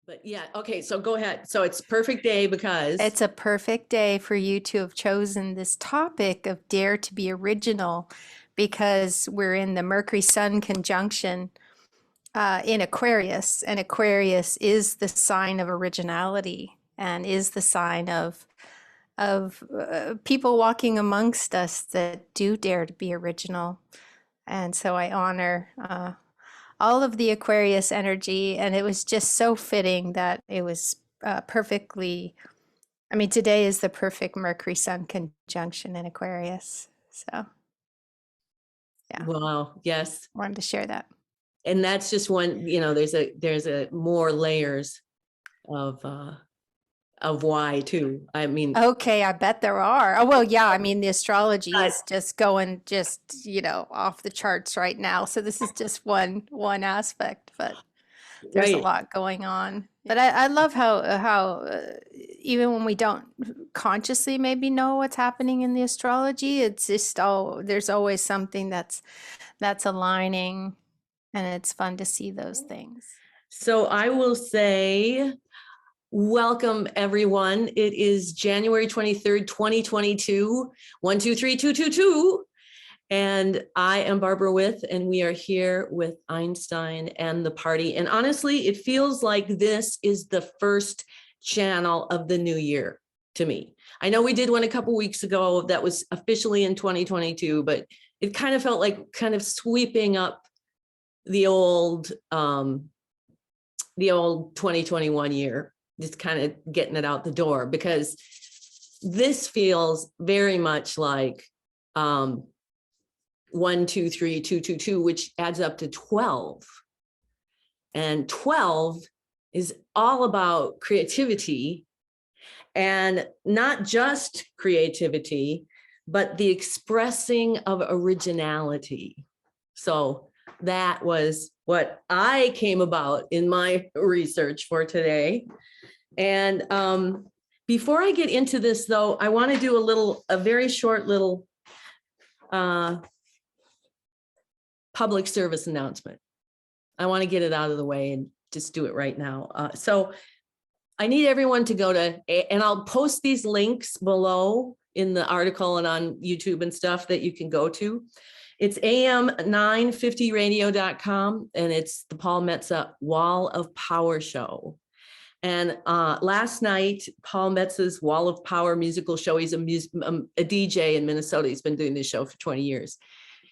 But yeah, okay, so go ahead. So it's perfect day because It's a perfect day for you to have chosen this topic of Dare to be Original because we're in the Mercury Sun conjunction in Aquarius, and Aquarius is the sign of originality and is the sign of people walking amongst us that do dare to be original. And so I honor all of the Aquarius energy, and it was just so fitting that it was perfectly. I mean, today is the perfect Mercury Sun conjunction in Aquarius. So, yeah, wow, yes. wanted to share that. And that's just one, there's a more layers of why too. I mean, Okay, I bet there are. Oh, well, yeah, I mean, the astrology uh, is just going off the charts right now. So this is just one aspect, but there's a right. lot going on. But I love how even when we don't consciously maybe know what's happening in the astrology, it's just there's always something that's aligning, and it's fun to see those things. So I will say welcome everyone. It is January 23rd, 2022. 123 222. And I am Barbara With, and we are here with Einstein and the party. And honestly, it feels like this is the first channel of the new year to me. I know we did one a couple weeks ago that was officially in 2022, but it kind of felt like kind of sweeping up the old um, the old 2021 year, just kind of getting it out the door, because this feels very much like 123 222, which adds up to 12. And 12 is all about creativity, and not just creativity, but the expressing of originality. So that was what I came about in my research for today. And before I get into this, though, I want to do a very short little public service announcement. I want to get it out of the way and just do it right now. So I need everyone to go to, and I'll post these links below in the article and on YouTube and stuff that you can go to. It's am950radio.com, and it's the Paul Metza Wall of Power show. And last night, Paul Metza's Wall of Power musical show, he's a DJ in Minnesota. He's been doing this show for 20 years.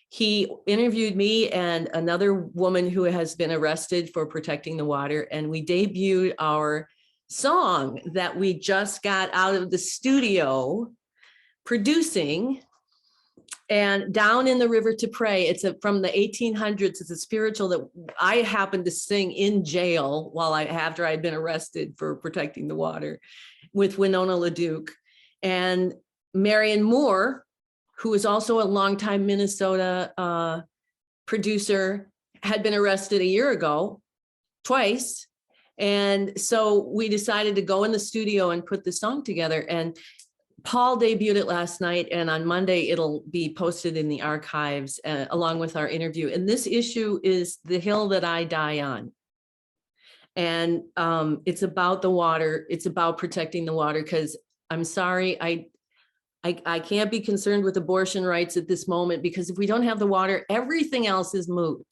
He interviewed me and another woman who has been arrested for protecting the water, and we debuted our song that we just got out of the studio producing. And Down in the River to Pray, it's from the 1800s. It's a spiritual that I happened to sing in jail after I'd been arrested for protecting the water, with Winona LaDuke. And Marion Moore, who is also a longtime Minnesota producer, had been arrested a year ago, twice. And so we decided to go in the studio and put the song together. And Paul debuted it last night, and on Monday it'll be posted in the archives along with our interview. And this issue is The Hill That I Die On. And it's about the water. It's about protecting the water, because I'm sorry, I can't be concerned with abortion rights at this moment, because if we don't have the water, everything else is moot.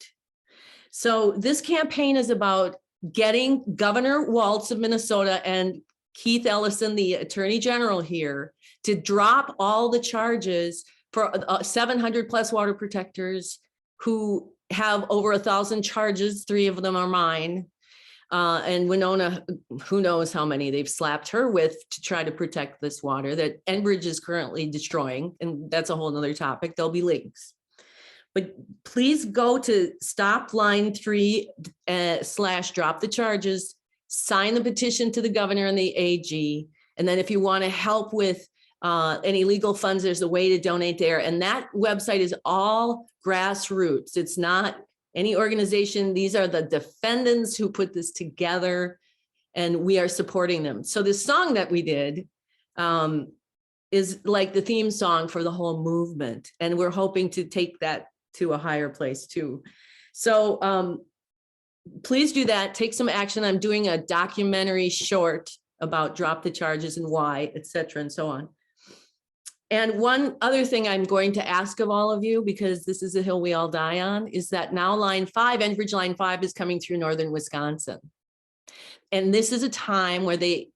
So this campaign is about getting Governor Walz of Minnesota and Keith Ellison, the Attorney General here, to drop all the charges for 700 plus water protectors who have over 1,000 charges. 3 of them are mine. And Winona, who knows how many they've slapped her with to try to protect this water that Enbridge is currently destroying. And that's a whole nother topic. There'll be links. But please go to stop line 3 / drop the charges, sign the petition to the governor and the AG. And then if you want to help with any legal funds, there's a way to donate there. And that website is all grassroots. It's not any organization. These are the defendants who put this together, and we are supporting them. So this song that we did is like the theme song for the whole movement. And we're hoping to take that to a higher place too. So please do that. Take some action. I'm doing a documentary short about drop the charges and why, et cetera, and so on. And one other thing I'm going to ask of all of you, because this is a hill we all die on, is that now line 5, Enbridge line 5 is coming through northern Wisconsin. And this is a time where they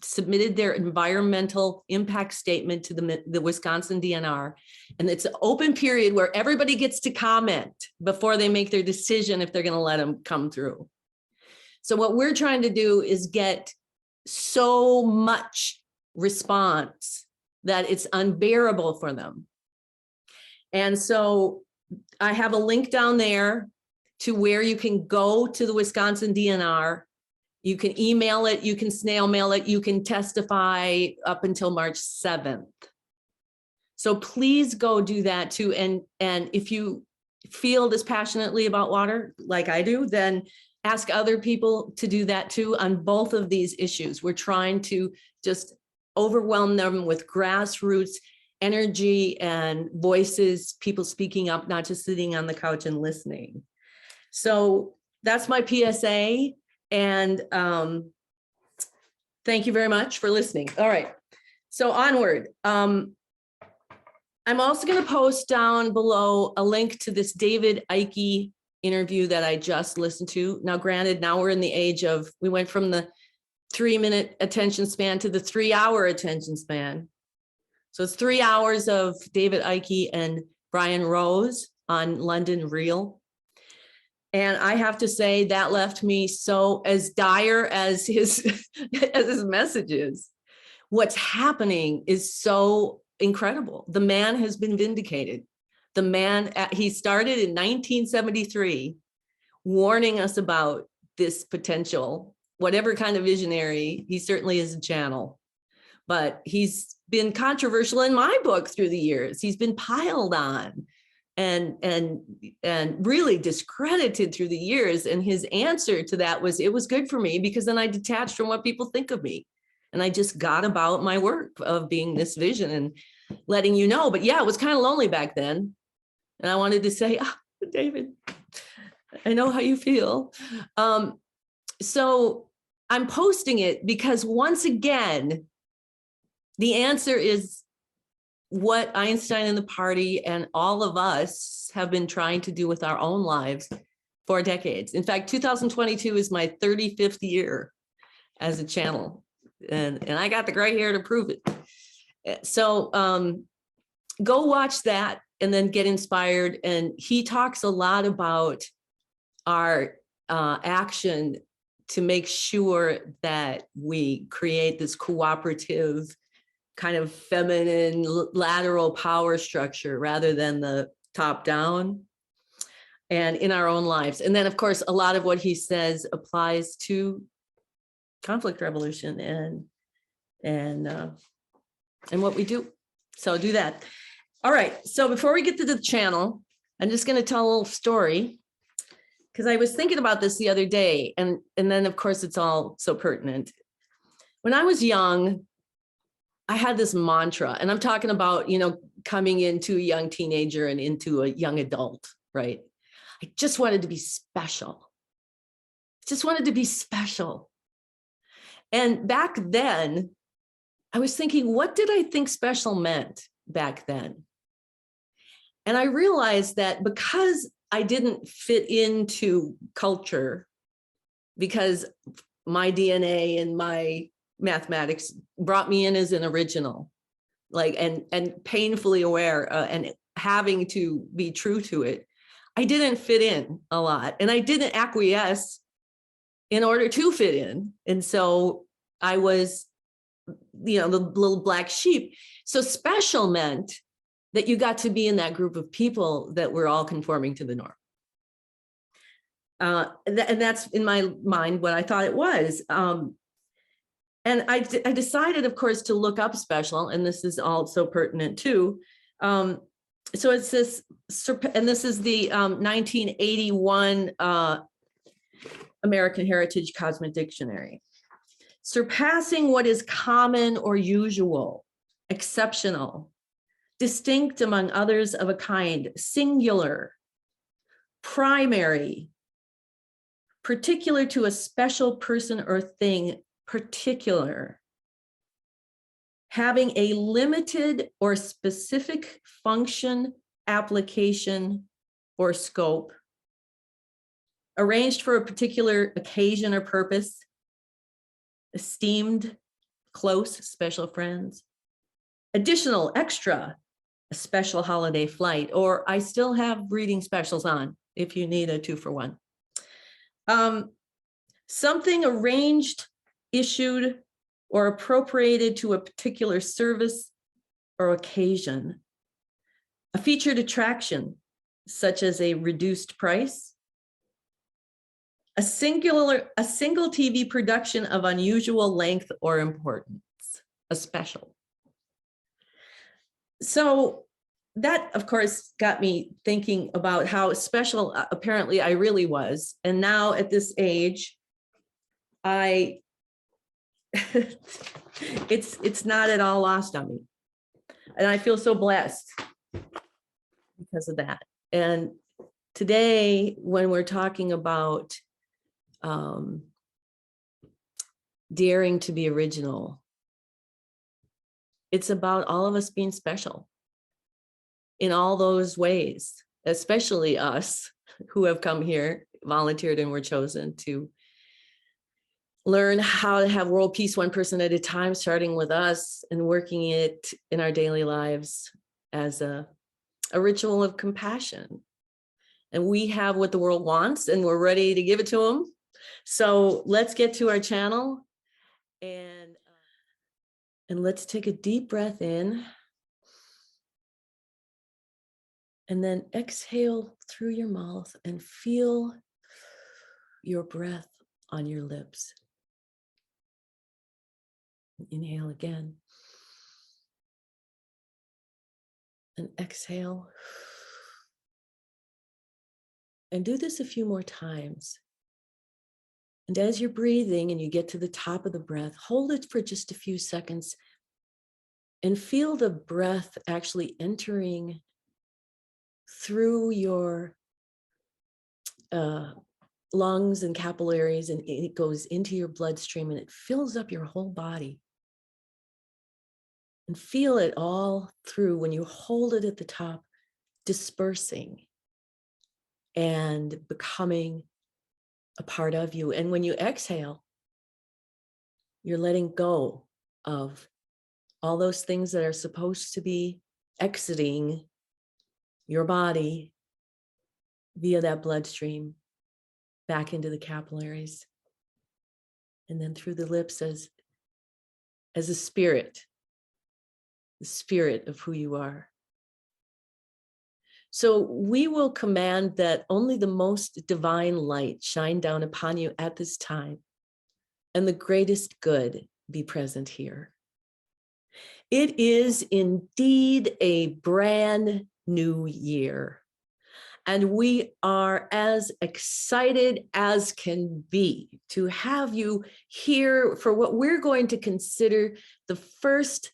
submitted their environmental impact statement to the Wisconsin DNR. And it's an open period where everybody gets to comment before they make their decision if they're going to let them come through. So what we're trying to do is get so much response that it's unbearable for them. And so I have a link down there to where you can go to the Wisconsin DNR. You can email it, you can snail mail it, you can testify up until March 7th. So please go do that too. And if you feel this passionately about water, like I do, then ask other people to do that too on both of these issues. We're trying to just overwhelm them with grassroots energy and voices, people speaking up, not just sitting on the couch and listening. So that's my PSA. And thank you very much for listening. All right, so onward. I'm also going to post down below a link to this David Icke interview that I just listened to. Now, granted, now we're in the age of, we went from the 3-minute attention span to the 3-hour attention span. So it's 3 hours of David Icke and Brian Rose on London Real. And I have to say that left me so as dire as his as his message is. What's happening is so incredible. The man has been vindicated. The man, he started in 1973, warning us about this potential, whatever kind of visionary. He certainly is a channel, but he's been controversial in my book through the years. He's been piled on and really discredited through the years. And his answer to that was, it was good for me because then I detached from what people think of me. And I just got about my work of being this vision and letting you know. But yeah, it was kind of lonely back then. And I wanted to say, David, I know how you feel. So I'm posting it because once again, the answer is what Einstein and the party and all of us have been trying to do with our own lives for decades. In fact, 2022 is my 35th year as a channel, and I got the gray hair to prove it. So go watch that and then get inspired. And he talks a lot about our action to make sure that we create this cooperative kind of feminine lateral power structure rather than the top down, and in our own lives. And then of course, a lot of what he says applies to conflict resolution and what we do. So do that. All right, so before we get to the channel, I'm just going to tell a little story because I was thinking about this the other day, and then of course it's all so pertinent. When I was young, I had this mantra, and I'm talking about, coming into a young teenager and into a young adult, right? I just wanted to be special. Just wanted to be special. And back then, I was thinking, what did I think special meant back then? And I realized that because I didn't fit into culture, because my DNA and my mathematics brought me in as an original, like, and painfully aware and having to be true to it, I didn't fit in a lot, and I didn't acquiesce in order to fit in. And so I was, the little black sheep. So special meant that you got to be in that group of people that were all conforming to the norm. And that's in my mind what I thought it was. And I decided, of course, to look up special, and this is also pertinent too. So it's this, and this is the 1981 American Heritage Cosmic Dictionary. Surpassing what is common or usual, exceptional, distinct among others of a kind, singular, primary, particular to a special person or thing, particular, having a limited or specific function, application, or scope, arranged for a particular occasion or purpose, esteemed, close, special friends, additional, extra, a special holiday flight, or I still have reading specials on if you need a 2-for-1. Something arranged, issued, or appropriated to a particular service or occasion. A featured attraction, such as a reduced price. A single TV production of unusual length or importance, a special. So that, of course, got me thinking about how special apparently I really was. And now at this age, it's not at all lost on me. And I feel so blessed because of that. And today, when we're talking about daring to be original, it's about all of us being special in all those ways, especially us who have come here, volunteered, and were chosen to learn how to have world peace one person at a time, starting with us and working it in our daily lives as a ritual of compassion. And we have what the world wants, and we're ready to give it to them. So let's get to our channel, and let's take a deep breath in, and then exhale through your mouth and feel your breath on your lips. Inhale again. And exhale. And do this a few more times. And as you're breathing and you get to the top of the breath, hold it for just a few seconds and feel the breath actually entering through your lungs and capillaries, and it goes into your bloodstream and it fills up your whole body. And feel it all through when you hold it at the top, dispersing and becoming a part of you. And when you exhale, you're letting go of all those things that are supposed to be exiting your body via that bloodstream back into the capillaries, and then through the lips as a spirit, the spirit of who you are. So we will command that only the most divine light shine down upon you at this time, and the greatest good be present here. It is indeed a brand new year, and we are as excited as can be to have you here for what we're going to consider the first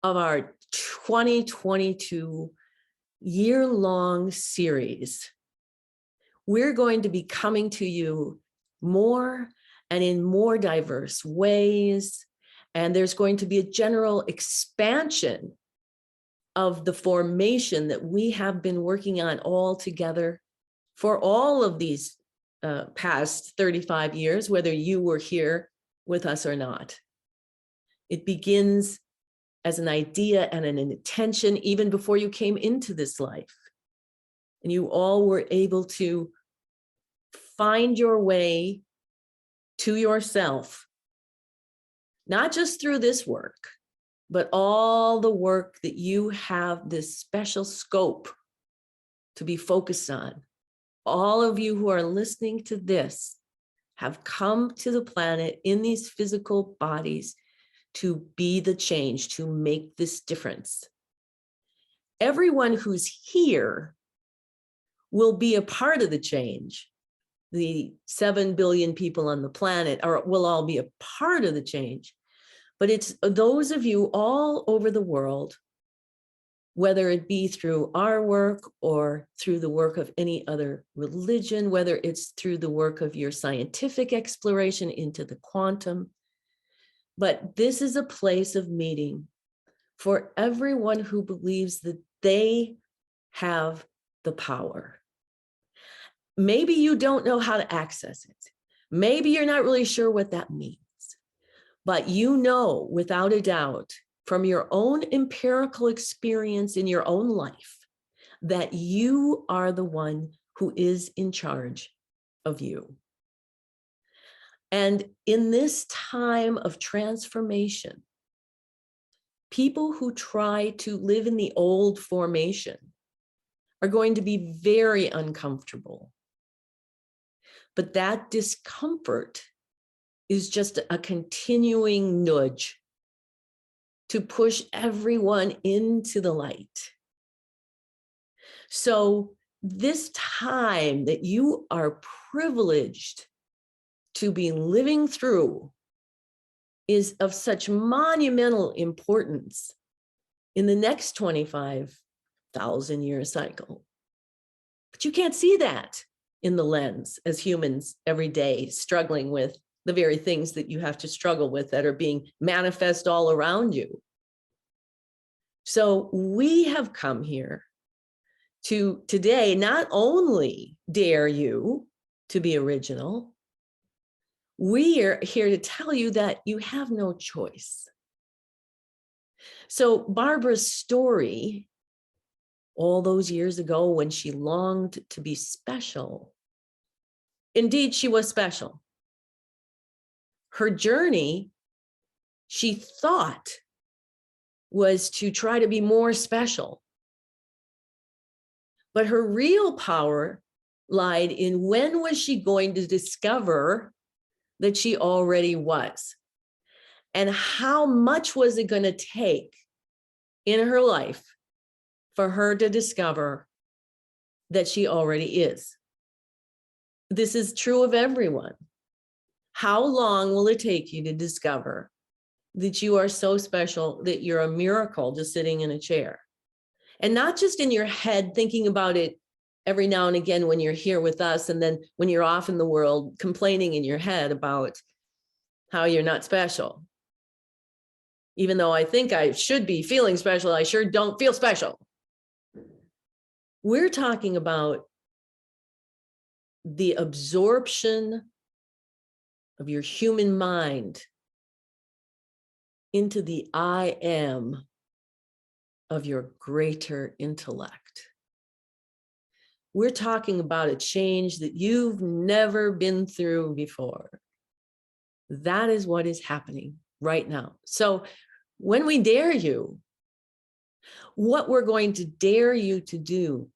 of our 2022 year-long series. We're going to be coming to you more and in more diverse ways, and there's going to be a general expansion of the formation that we have been working on all together for all of these past 35 years, whether you were here with us or not. It begins as an idea and an intention even before you came into this life. And you all were able to find your way to yourself, not just through this work, but all the work that you have this special scope to be focused on. All of you who are listening to this have come to the planet in these physical bodies to be the change, to make this difference. Everyone who's here will be a part of the change. The 7 billion people on the planet will all be a part of the change. But it's those of you all over the world whether it be through our work or through the work of any other religion, whether it's through the work of your scientific exploration into the quantum. But this is a place of meeting for everyone who believes that they have the power. Maybe you don't know how to access it. Maybe you're not really sure what that means, but you know without a doubt from your own empirical experience in your own life that you are the one who is in charge of you. And in this time of transformation, people who try to live in the old formation are going to be very uncomfortable. But that discomfort is just a continuing nudge to push everyone into the light. So this time that you are privileged to be living through is of such monumental importance in the next 25,000 year cycle. But you can't see that in the lens as humans every day, struggling with the very things that you have to struggle with that are being manifest all around you. So we have come here to today not only dare you to be original, we are here to tell you that you have no choice. So Barbara's story, all those years ago when she longed to be special, indeed she was special. Her journey, she thought, was to try to be more special. But her real power lied in when was she going to discover that she already was? And how much was it going to take in her life for her to discover that she already is? This is true of everyone. How long will it take you to discover that you are so special that you're a miracle just sitting in a chair? And not just in your head thinking about it every now and again when you're here with us, and then when you're off in the world complaining in your head about how you're not special. Even though I think I should be feeling special, I sure don't feel special. We're talking about the absorption of your human mind into the I am of your greater intellect. We're talking about a change that you've never been through before. That is what is happening right now. So when we dare you, what we're going to dare you to do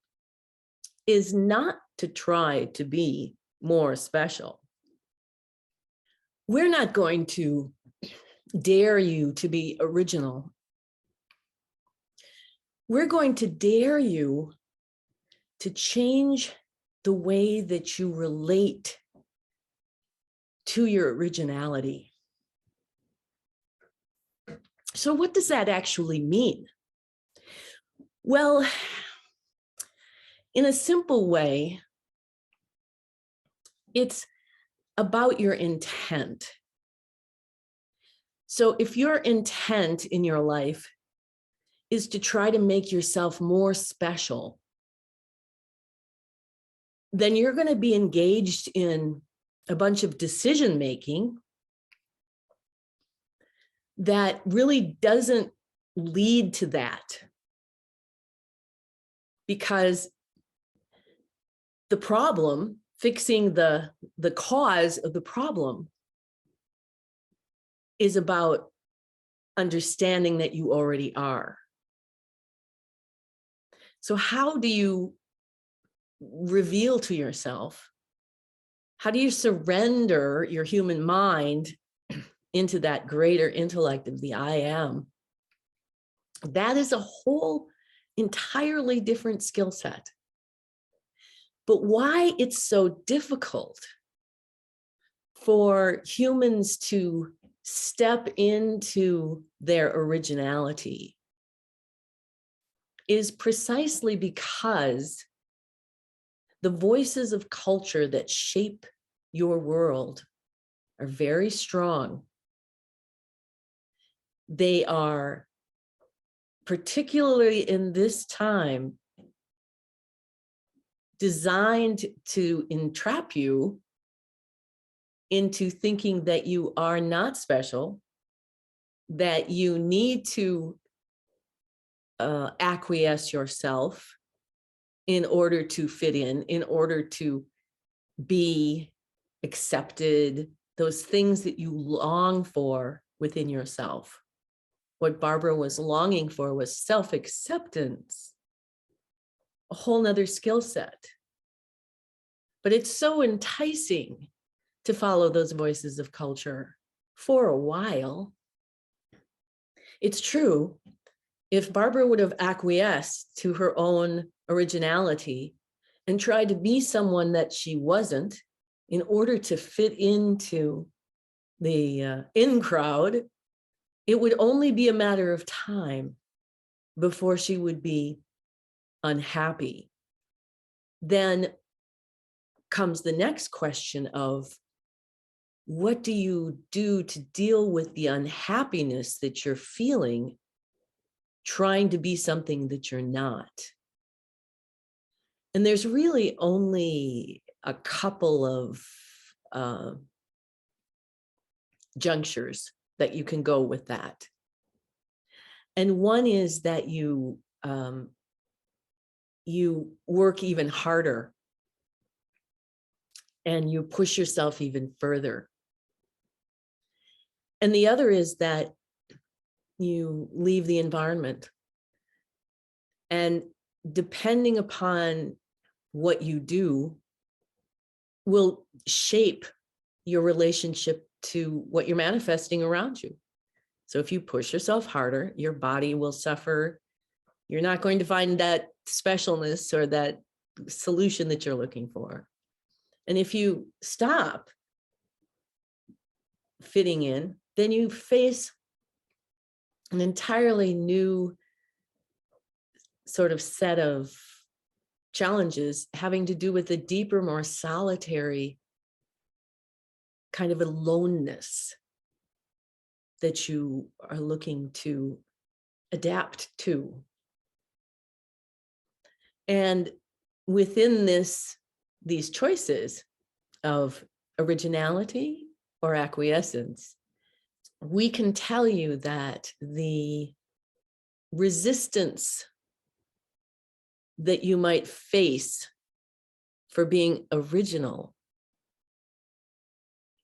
is not to try to be more special. We're not going to dare you to be original. We're going to dare you to change the way that you relate to your originality. So what does that actually mean? Well, in a simple way, it's about your intent. So if your intent in your life is to try to make yourself more special, then you're going to be engaged in a bunch of decision making that really doesn't lead to that. Because the problem, fixing the cause of the problem, is about understanding that you already are. So how do you reveal to yourself? How do you surrender your human mind into that greater intellect of the I am? That is a whole entirely different skill set. But why it's so difficult for humans to step into their originality is precisely because the voices of culture that shape your world are very strong. They are, particularly in this time, designed to entrap you into thinking that you are not special, that you need to acquiesce yourself in order to fit in order to be accepted, those things that you long for within yourself. What Barbara was longing for was self-acceptance, a whole nother skill set. But it's so enticing to follow those voices of culture for a while. It's true, if Barbara would have acquiesced to her own originality and tried to be someone that she wasn't in order to fit into the in crowd, it would only be a matter of time before she would be unhappy. Then comes the next question of, what do you do to deal with the unhappiness that you're feeling trying to be something that you're not? And there's really only a couple of junctures that you can go with that. And one is that you work even harder and you push yourself even further. And the other is that you leave the environment. And depending upon what you do will shape your relationship to what you're manifesting around you. So if you push yourself harder, your body will suffer. You're not going to find that specialness or that solution that you're looking for. And if you stop fitting in, then you face an entirely new sort of set of challenges having to do with a deeper, more solitary kind of aloneness that you are looking to adapt to. And within these choices of originality or acquiescence, we can tell you that the resistance that you might face for being original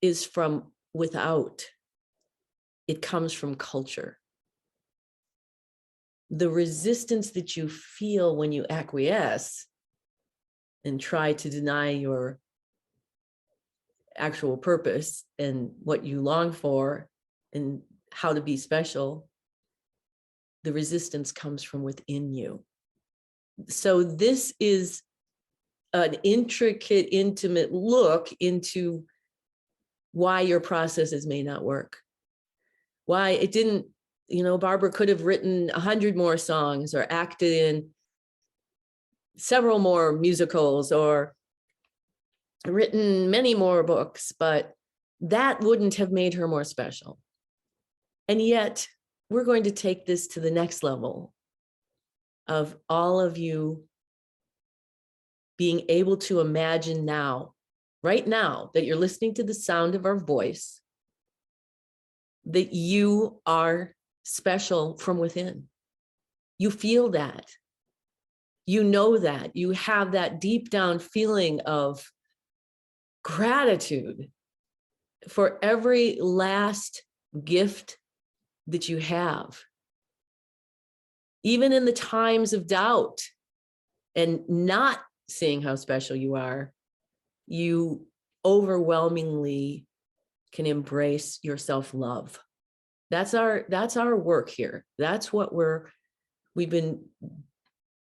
is from without. It comes from culture. The resistance that you feel when you acquiesce and try to deny your actual purpose and what you long for and how to be special, the resistance comes from within you. So this is an intricate, intimate look into why your processes may not work. Why it didn't, Barbara could have written 100 more songs or acted in several more musicals or written many more books, but that wouldn't have made her more special. And yet we're going to take this to the next level of all of you being able to imagine now, right now, that you're listening to the sound of our voice, that you are special from within. You feel that. You know that. You have that deep down feeling of gratitude for every last gift that you have. Even in the times of doubt and not seeing how special you are, you overwhelmingly can embrace your self-love. That's our work here. That's what we've been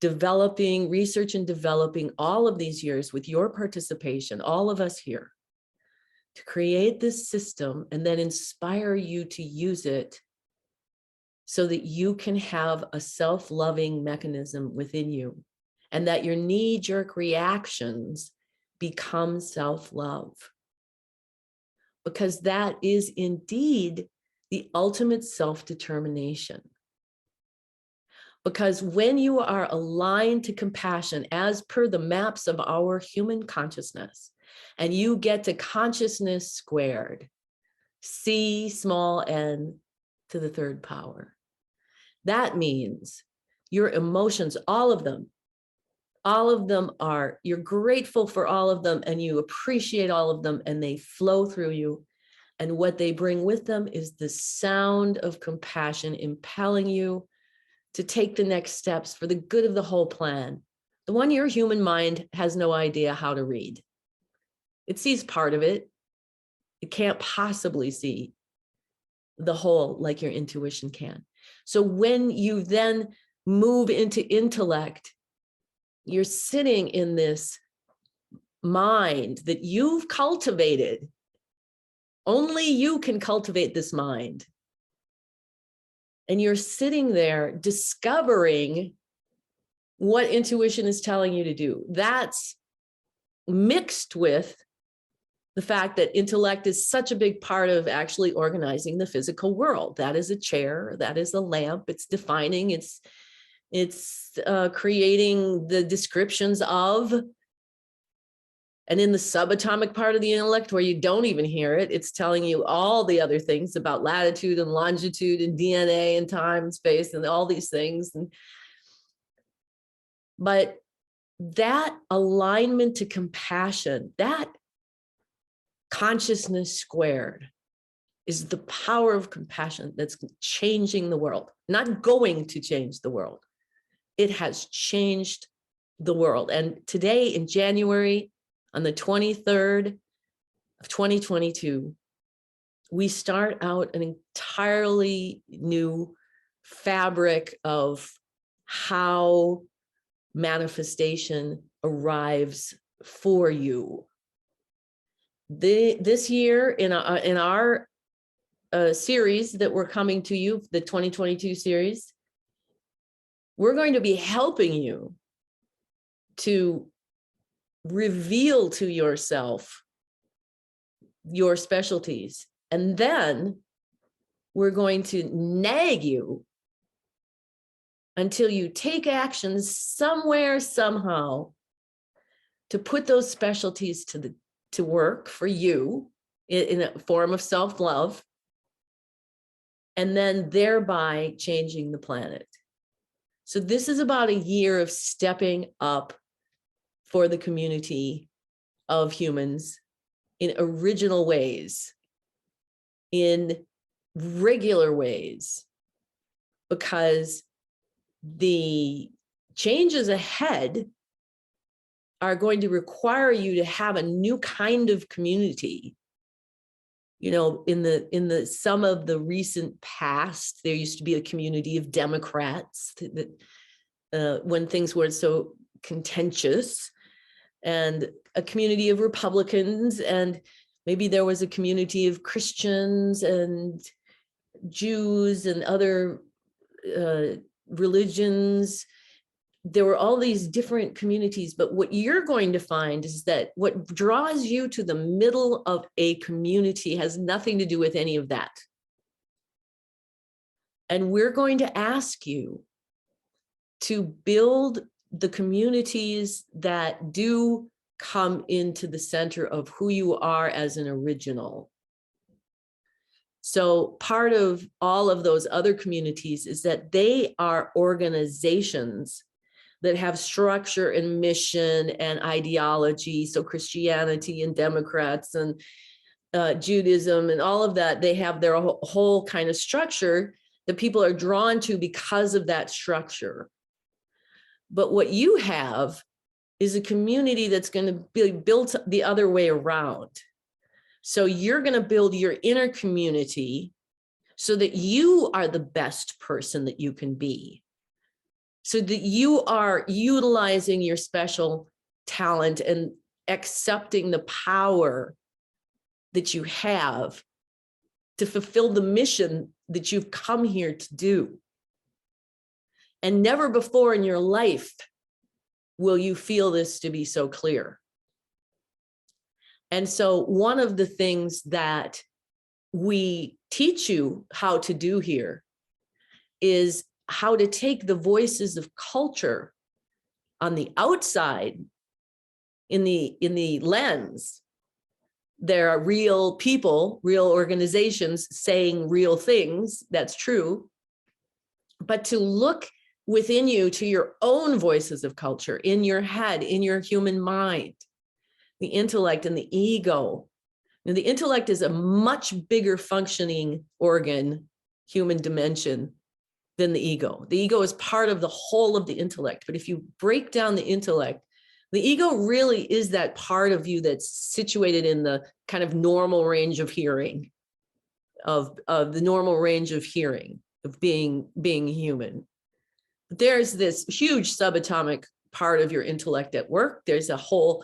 developing, research and developing all of these years with your participation, all of us here, to create this system and then inspire you to use it so that you can have a self-loving mechanism within you, and that your knee-jerk reactions become self-love. Because that is indeed the ultimate self-determination. Because when you are aligned to compassion, as per the maps of our human consciousness, and you get to consciousness squared, C small n to the third power, that means your emotions, all of them are, you're grateful for all of them, and you appreciate all of them, and they flow through you. And what they bring with them is the sound of compassion, impelling you to take the next steps for the good of the whole plan, the one your human mind has no idea how to read. It sees part of it. It can't possibly see the whole like your intuition can. So when you then move into intellect, you're sitting in this mind that you've cultivated. Only you can cultivate this mind. And you're sitting there discovering what intuition is telling you to do. That's mixed with the fact that intellect is such a big part of actually organizing the physical world. That is a chair, that is a lamp, it's defining, it's creating the descriptions of. And in the subatomic part of the intellect, where you don't even hear it, it's telling you all the other things about latitude and longitude and DNA and time and space and all these things. But that alignment to compassion, that consciousness squared, is the power of compassion that's changing the world, not going to change the world. It has changed the world. And today in January, on the 23rd of 2022, we start out an entirely new fabric of how manifestation arrives for you. This year in our series that we're coming to you, the 2022 series, we're going to be helping you to reveal to yourself your specialties. And then we're going to nag you until you take actions somewhere, somehow, to put those specialties to work for you in a form of self-love, and then thereby changing the planet. So this is about a year of stepping up for the community of humans in original ways, in regular ways, because the changes ahead are going to require you to have a new kind of community. You know, in the some of the recent past, there used to be a community of Democrats that when things weren't so contentious, and a community of Republicans, and maybe there was a community of Christians and Jews and other religions. There were all these different communities, but what you're going to find is that what draws you to the middle of a community has nothing to do with any of that. And we're going to ask you to build the communities that do come into the center of who you are as an original. So part of all of those other communities is that they are organizations that have structure and mission and ideology. So Christianity and Democrats and Judaism and all of that, they have their whole kind of structure that people are drawn to because of that structure. But what you have is a community that's going to be built the other way around. So you're going to build your inner community so that you are the best person that you can be, so that you are utilizing your special talent and accepting the power that you have to fulfill the mission that you've come here to do. And never before in your life will you feel this to be so clear. And so one of the things that we teach you how to do here is how to take the voices of culture on the outside in the lens. There are real people, real organizations saying real things, that's true. But to look within you to your own voices of culture, in your head, in your human mind, the intellect and the ego. Now, the intellect is a much bigger functioning organ, human dimension, than the ego. The ego is part of the whole of the intellect. But if you break down the intellect, the ego really is that part of you that's situated in the kind of normal range of hearing, of the normal range of hearing, of being human. There's this huge subatomic part of your intellect at work. There's a whole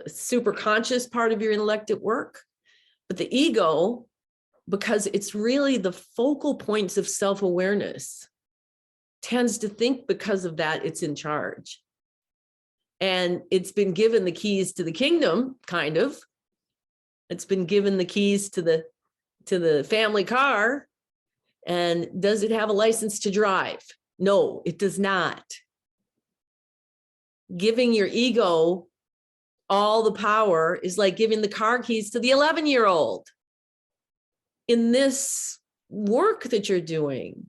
super conscious part of your intellect at work. But the ego, because it's really the focal points of self-awareness, tends to think because of that it's in charge. And it's been given the keys to the kingdom, kind of. It's been given the keys to the family car. And does it have a license to drive? No, it does not. Giving your ego all the power is like giving the car keys to the 11-year-old. In this work that you're doing,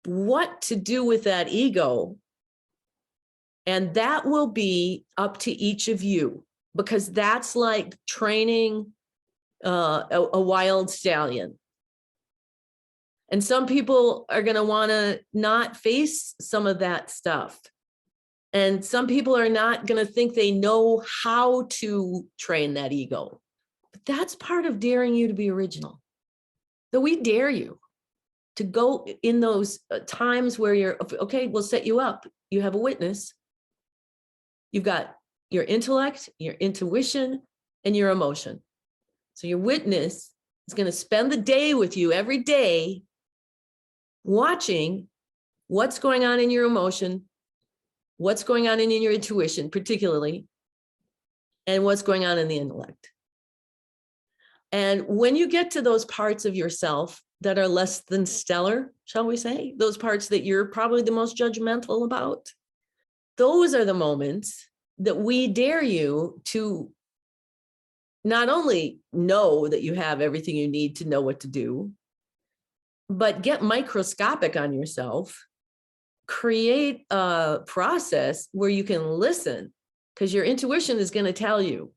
what to do with that ego, and that will be up to each of you, because that's like training a wild stallion. And some people are going to want to not face some of that stuff. And some people are not going to think they know how to train that ego. But that's part of daring you to be original. So we dare you to go in those times where you're, okay, we'll set you up. You have a witness. You've got your intellect, your intuition, and your emotion. So your witness is going to spend the day with you every day, watching what's going on in your emotion, what's going on in your intuition, particularly, and what's going on in the intellect. And when you get to those parts of yourself that are less than stellar, shall we say, those parts that you're probably the most judgmental about, those are the moments that we dare you to not only know that you have everything you need to know what to do, but get microscopic on yourself, create a process where you can listen, because your intuition is going to tell you.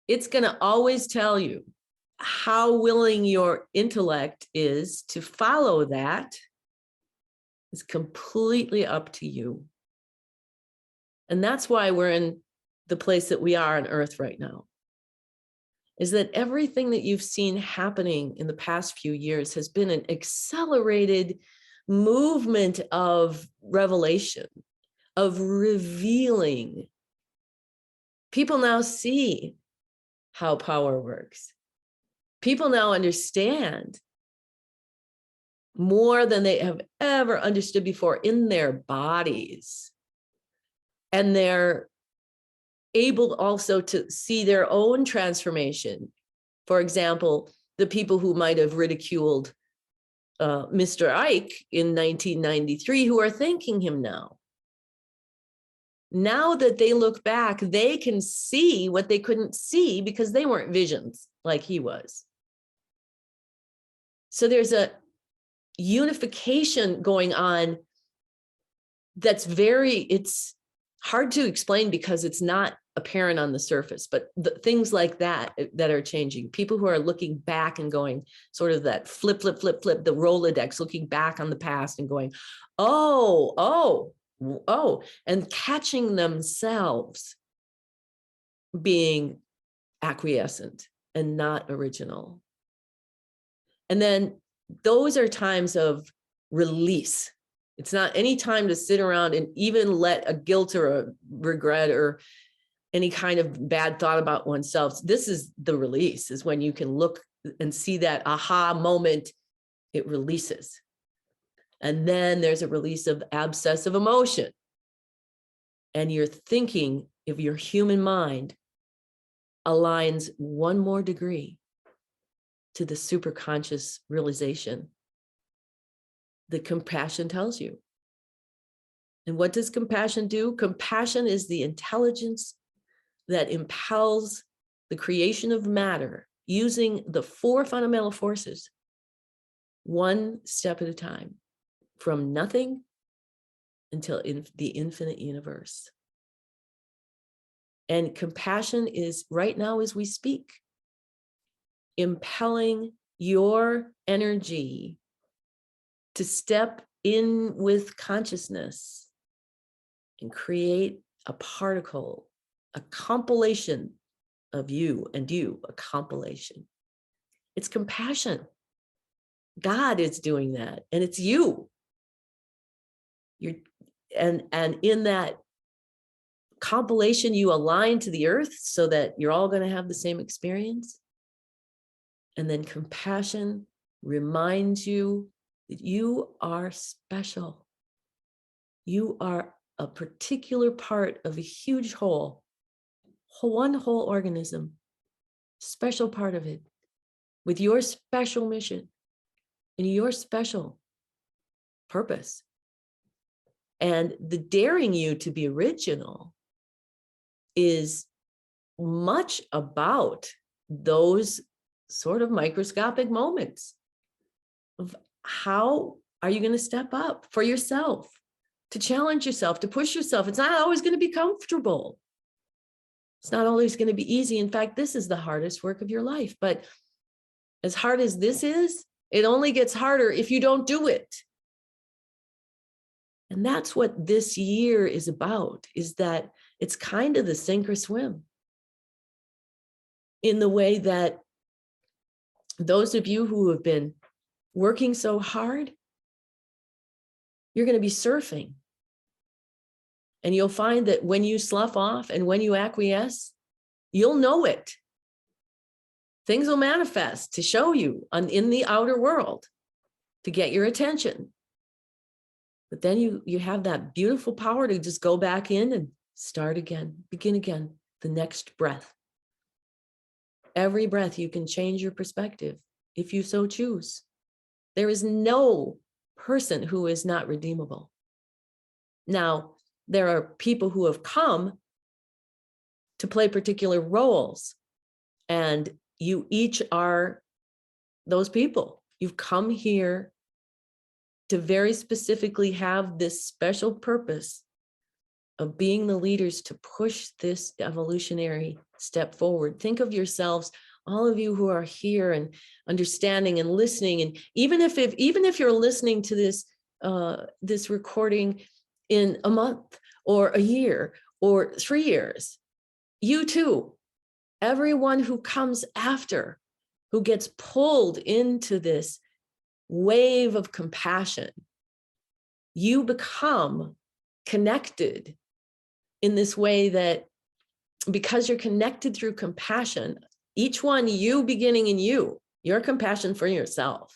It's going to always tell you. How willing your intellect is to follow that is completely up to you. And that's why we're in the place that we are on Earth right now, is that everything that you've seen happening in the past few years has been an accelerated movement of revelation, of revealing. People now see how power works. People now understand more than they have ever understood before in their bodies. And they're able also to see their own transformation. For example, the people who might have ridiculed Mr. Icke in 1993, who are thanking him now. Now that they look back, they can see what they couldn't see because they weren't visions like he was. So there's a unification going on that's it's hard to explain because it's not apparent on the surface, but things like that are changing. People who are looking back and going sort of that flip, the Rolodex, looking back on the past and going, oh, and catching themselves being acquiescent and not original. And then those are times of release. It's not any time to sit around and even let a guilt or a regret or any kind of bad thought about oneself. This is the release, is when you can look and see that aha moment, it releases. And then there's a release of abscessive emotion. And your thinking of your human mind aligns one more degree to the superconscious realization that compassion tells you. And what does compassion do? Compassion is the intelligence that impels the creation of matter using the 4 fundamental forces, one step at a time, from nothing until the infinite universe. And compassion is, right now as we speak, impelling your energy to step in with consciousness and create a particle, a compilation of you and you, a compilation. It's compassion. God is doing that, and it's you. And in that compilation, you align to the earth so that you're all going to have the same experience. And then compassion reminds you that you are special. You are a particular part of a huge whole, one whole organism, special part of it, with your special mission and your special purpose. And the daring you to be original is much about those sort of microscopic moments of how are you going to step up for yourself, to challenge yourself, to push yourself. It's not always going to be comfortable. It's not always going to be easy. In fact, this is the hardest work of your life. But as hard as this is, it only gets harder if you don't do it. And that's what this year is about, is that it's kind of the sink or swim, in the way that those of you who have been working so hard, you're going to be surfing. And you'll find that when you slough off and when you acquiesce, you'll know it. Things will manifest to show you in the outer world to get your attention. But then you have that beautiful power to just go back in and start again, begin again, the next breath. Every breath you can change your perspective if you so choose. There is no person who is not redeemable. Now, there are people who have come to play particular roles, and you each are those people. You've come here to very specifically have this special purpose of being the leaders to push this evolutionary step forward. Think of yourselves, all of you who are here and understanding and listening. And even if you're listening to this, this recording in a month or a year or 3 years, you too, everyone who comes after, who gets pulled into this wave of compassion, you become connected in this way that, because you're connected through compassion, each one, you beginning in you, your compassion for yourself,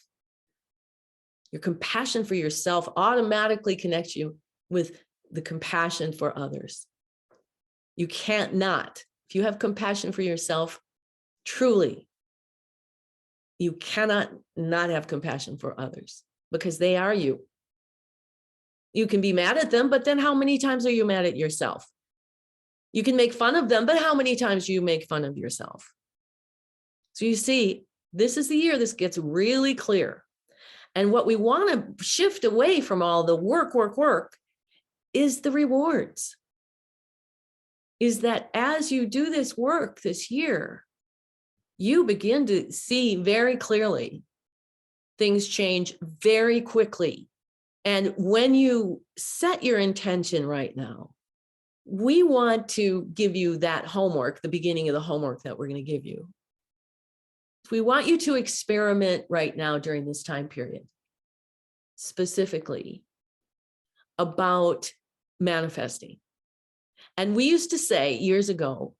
your compassion for yourself automatically connects you with the compassion for others. You can't not. If you have compassion for yourself, truly, you cannot not have compassion for others, because they are you. You can be mad at them, but then how many times are you mad at yourself? You can make fun of them, but how many times do you make fun of yourself? So you see, this is the year this gets really clear. And what we want to shift away from all the work is the rewards. Is that as you do this work this year, you begin to see very clearly things change very quickly. And when you set your intention right now, we want to give you that homework, the beginning of the homework that we're going to give you. We want you to experiment right now during this time period, specifically about manifesting. And we used to say years ago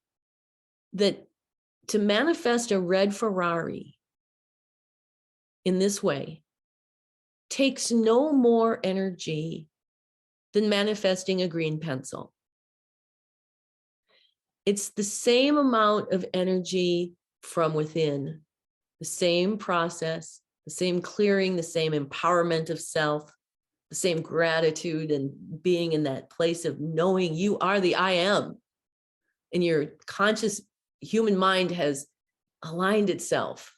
that to manifest a red Ferrari in this way takes no more energy than manifesting a green pencil. It's the same amount of energy from within, the same process, the same clearing, the same empowerment of self, the same gratitude and being in that place of knowing you are the I am. And your conscious human mind has aligned itself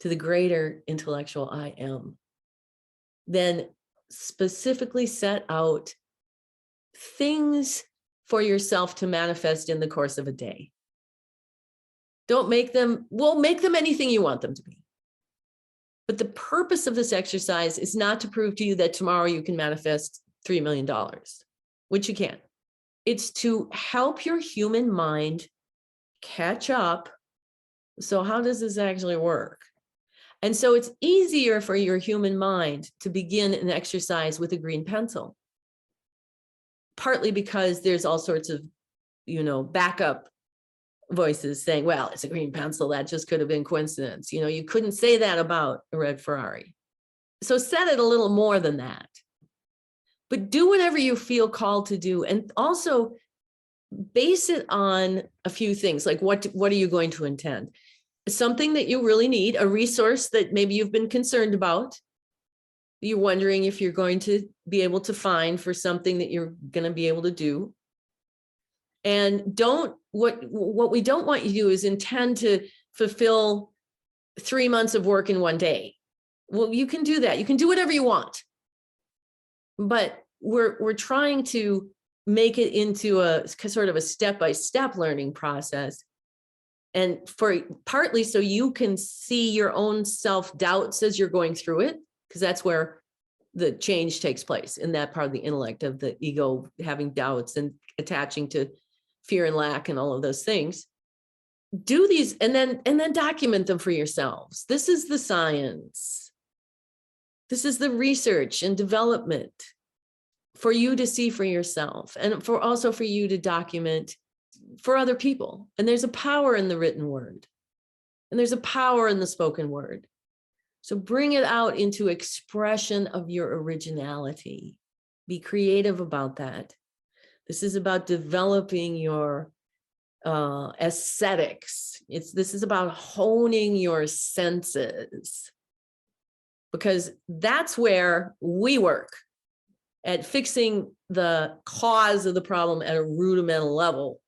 to the greater intellectual I am. Then specifically set out things for yourself to manifest in the course of a day. Don't make them, well, make them anything you want them to be. But the purpose of this exercise is not to prove to you that tomorrow you can manifest $3 million, which you can. It's to help your human mind catch up. So how does this actually work? And so it's easier for your human mind to begin an exercise with a green pencil, partly because there's all sorts of, backup voices saying, well, it's a green pencil, that just could have been coincidence. You couldn't say that about a red Ferrari. So set it a little more than that. But do whatever you feel called to do. And also base it on a few things, like what are you going to intend? Something that you really need, a resource that maybe you've been concerned about. You're wondering if you're going to be able to find for something that you're going to be able to do. And what we don't want you to do is intend to fulfill 3 months of work in one day. Well, you can do that. You can do whatever you want. But we're trying to make it into a sort of a step-by-step learning process. And partly so you can see your own self-doubts as you're going through it, because that's where the change takes place, in that part of the intellect of the ego, having doubts and attaching to fear and lack and all of those things. Do these and then document them for yourselves. This is the science. This is the research and development for you to see for yourself, and also for you to document for other people. And there's a power in the written word, and there's a power in the spoken word. So bring it out into expression of your originality. Be creative about that. This is about developing your aesthetics. This is about honing your senses, because that's where we work, at fixing the cause of the problem at a rudimental level,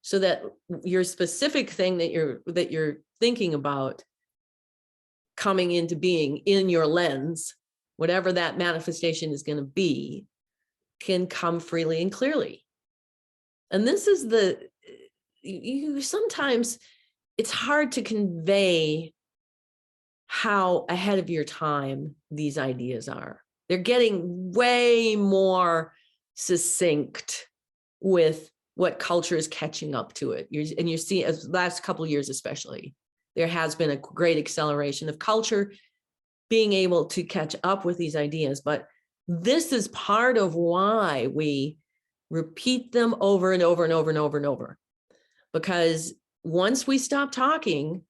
so that your specific thing that you're thinking about coming into being in your lens, whatever that manifestation is going to be, can come freely and clearly. And this is sometimes it's hard to convey how ahead of your time these ideas are. They're getting way more succinct with what culture is catching up to it. And you see, as the last couple of years especially, there has been a great acceleration of culture being able to catch up with these ideas. But this is part of why we repeat them over and over and over and over and over. Because once we stop talking,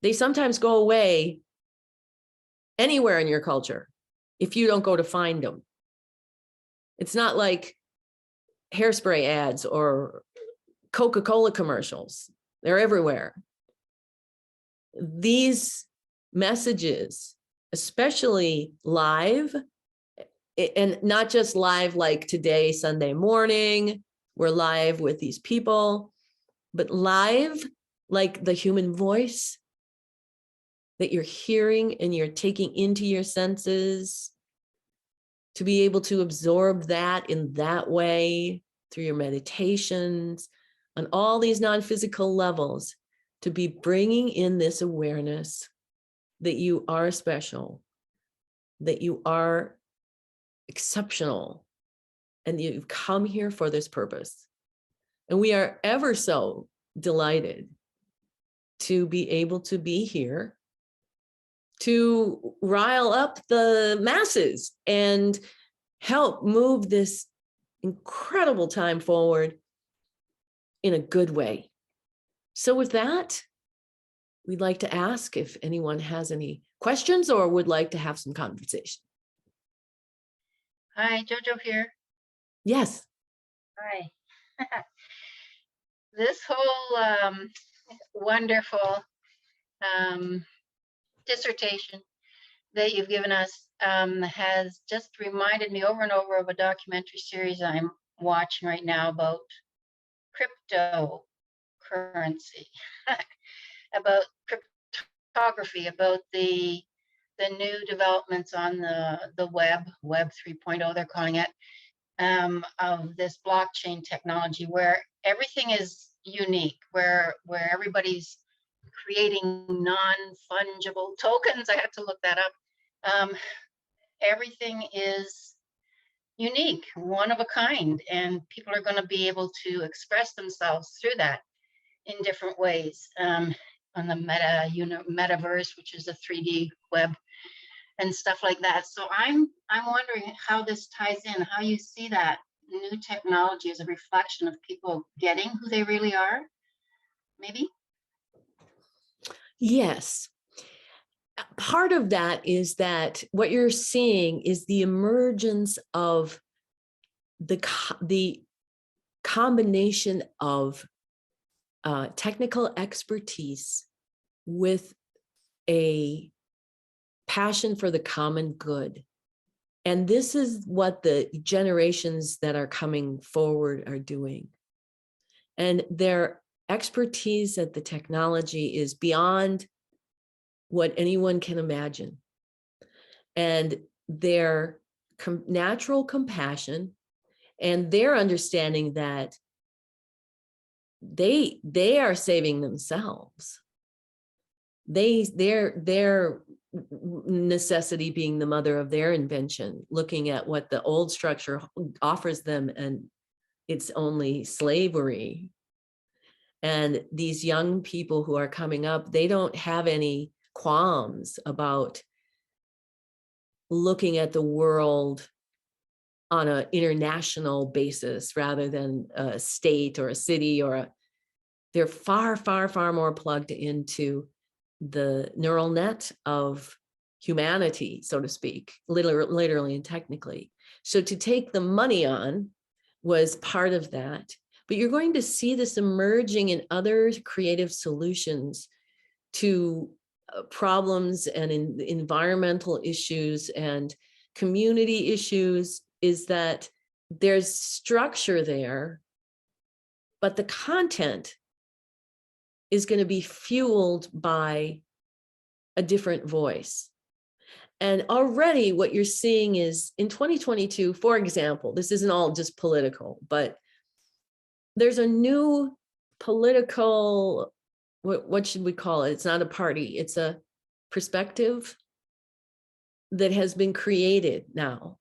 they sometimes go away anywhere in your culture if you don't go to find them. It's not like hairspray ads or Coca-Cola commercials. They're everywhere. These messages, especially live, and not just live like today, Sunday morning, we're live with these people, but live like the human voice that you're hearing and you're taking into your senses, to be able to absorb that in that way through your meditations on all these non-physical levels, to be bringing in this awareness that you are special, that you are exceptional, and you've come here for this purpose. And we are ever so delighted to be able to be here to rile up the masses and help move this, incredible time forward in a good way. So with that, we'd like to ask if anyone has any questions or would like to have some conversation. Hi, Jojo here. Yes. Hi. This whole wonderful dissertation that you've given us has just reminded me over and over of a documentary series I'm watching right now about cryptocurrency, about cryptography, about the new developments on the web 3.0, they're calling it, of this blockchain technology where everything is unique, where everybody's creating non-fungible tokens. I had to look that up. Everything is unique, one of a kind, and people are going to be able to express themselves through that in different ways, on the metaverse, which is a 3D web and stuff like that. So I'm wondering how this ties in, how you see that new technology as a reflection of people getting who they really are, maybe? Yes. Part of that is that what you're seeing is the emergence of the combination of technical expertise with a passion for the common good. And this is what the generations that are coming forward are doing. And their expertise at the technology is beyond what anyone can imagine. And their natural compassion and their understanding that they are saving themselves. Their necessity being the mother of their invention, looking at what the old structure offers them, and it's only slavery. And these young people who are coming up, they don't have any qualms about looking at the world on an international basis rather than a state or a city they're far, far, far more plugged into the neural net of humanity, so to speak, literally and technically. So to take the money on was part of that. But you're going to see this emerging in other creative solutions to problems and in environmental issues and community issues, is that there's structure there, but the content is going to be fueled by a different voice. And already what you're seeing is in 2022, for example, this isn't all just political, but there's a new political, what should we call it? It's not a party, it's a perspective that has been created now.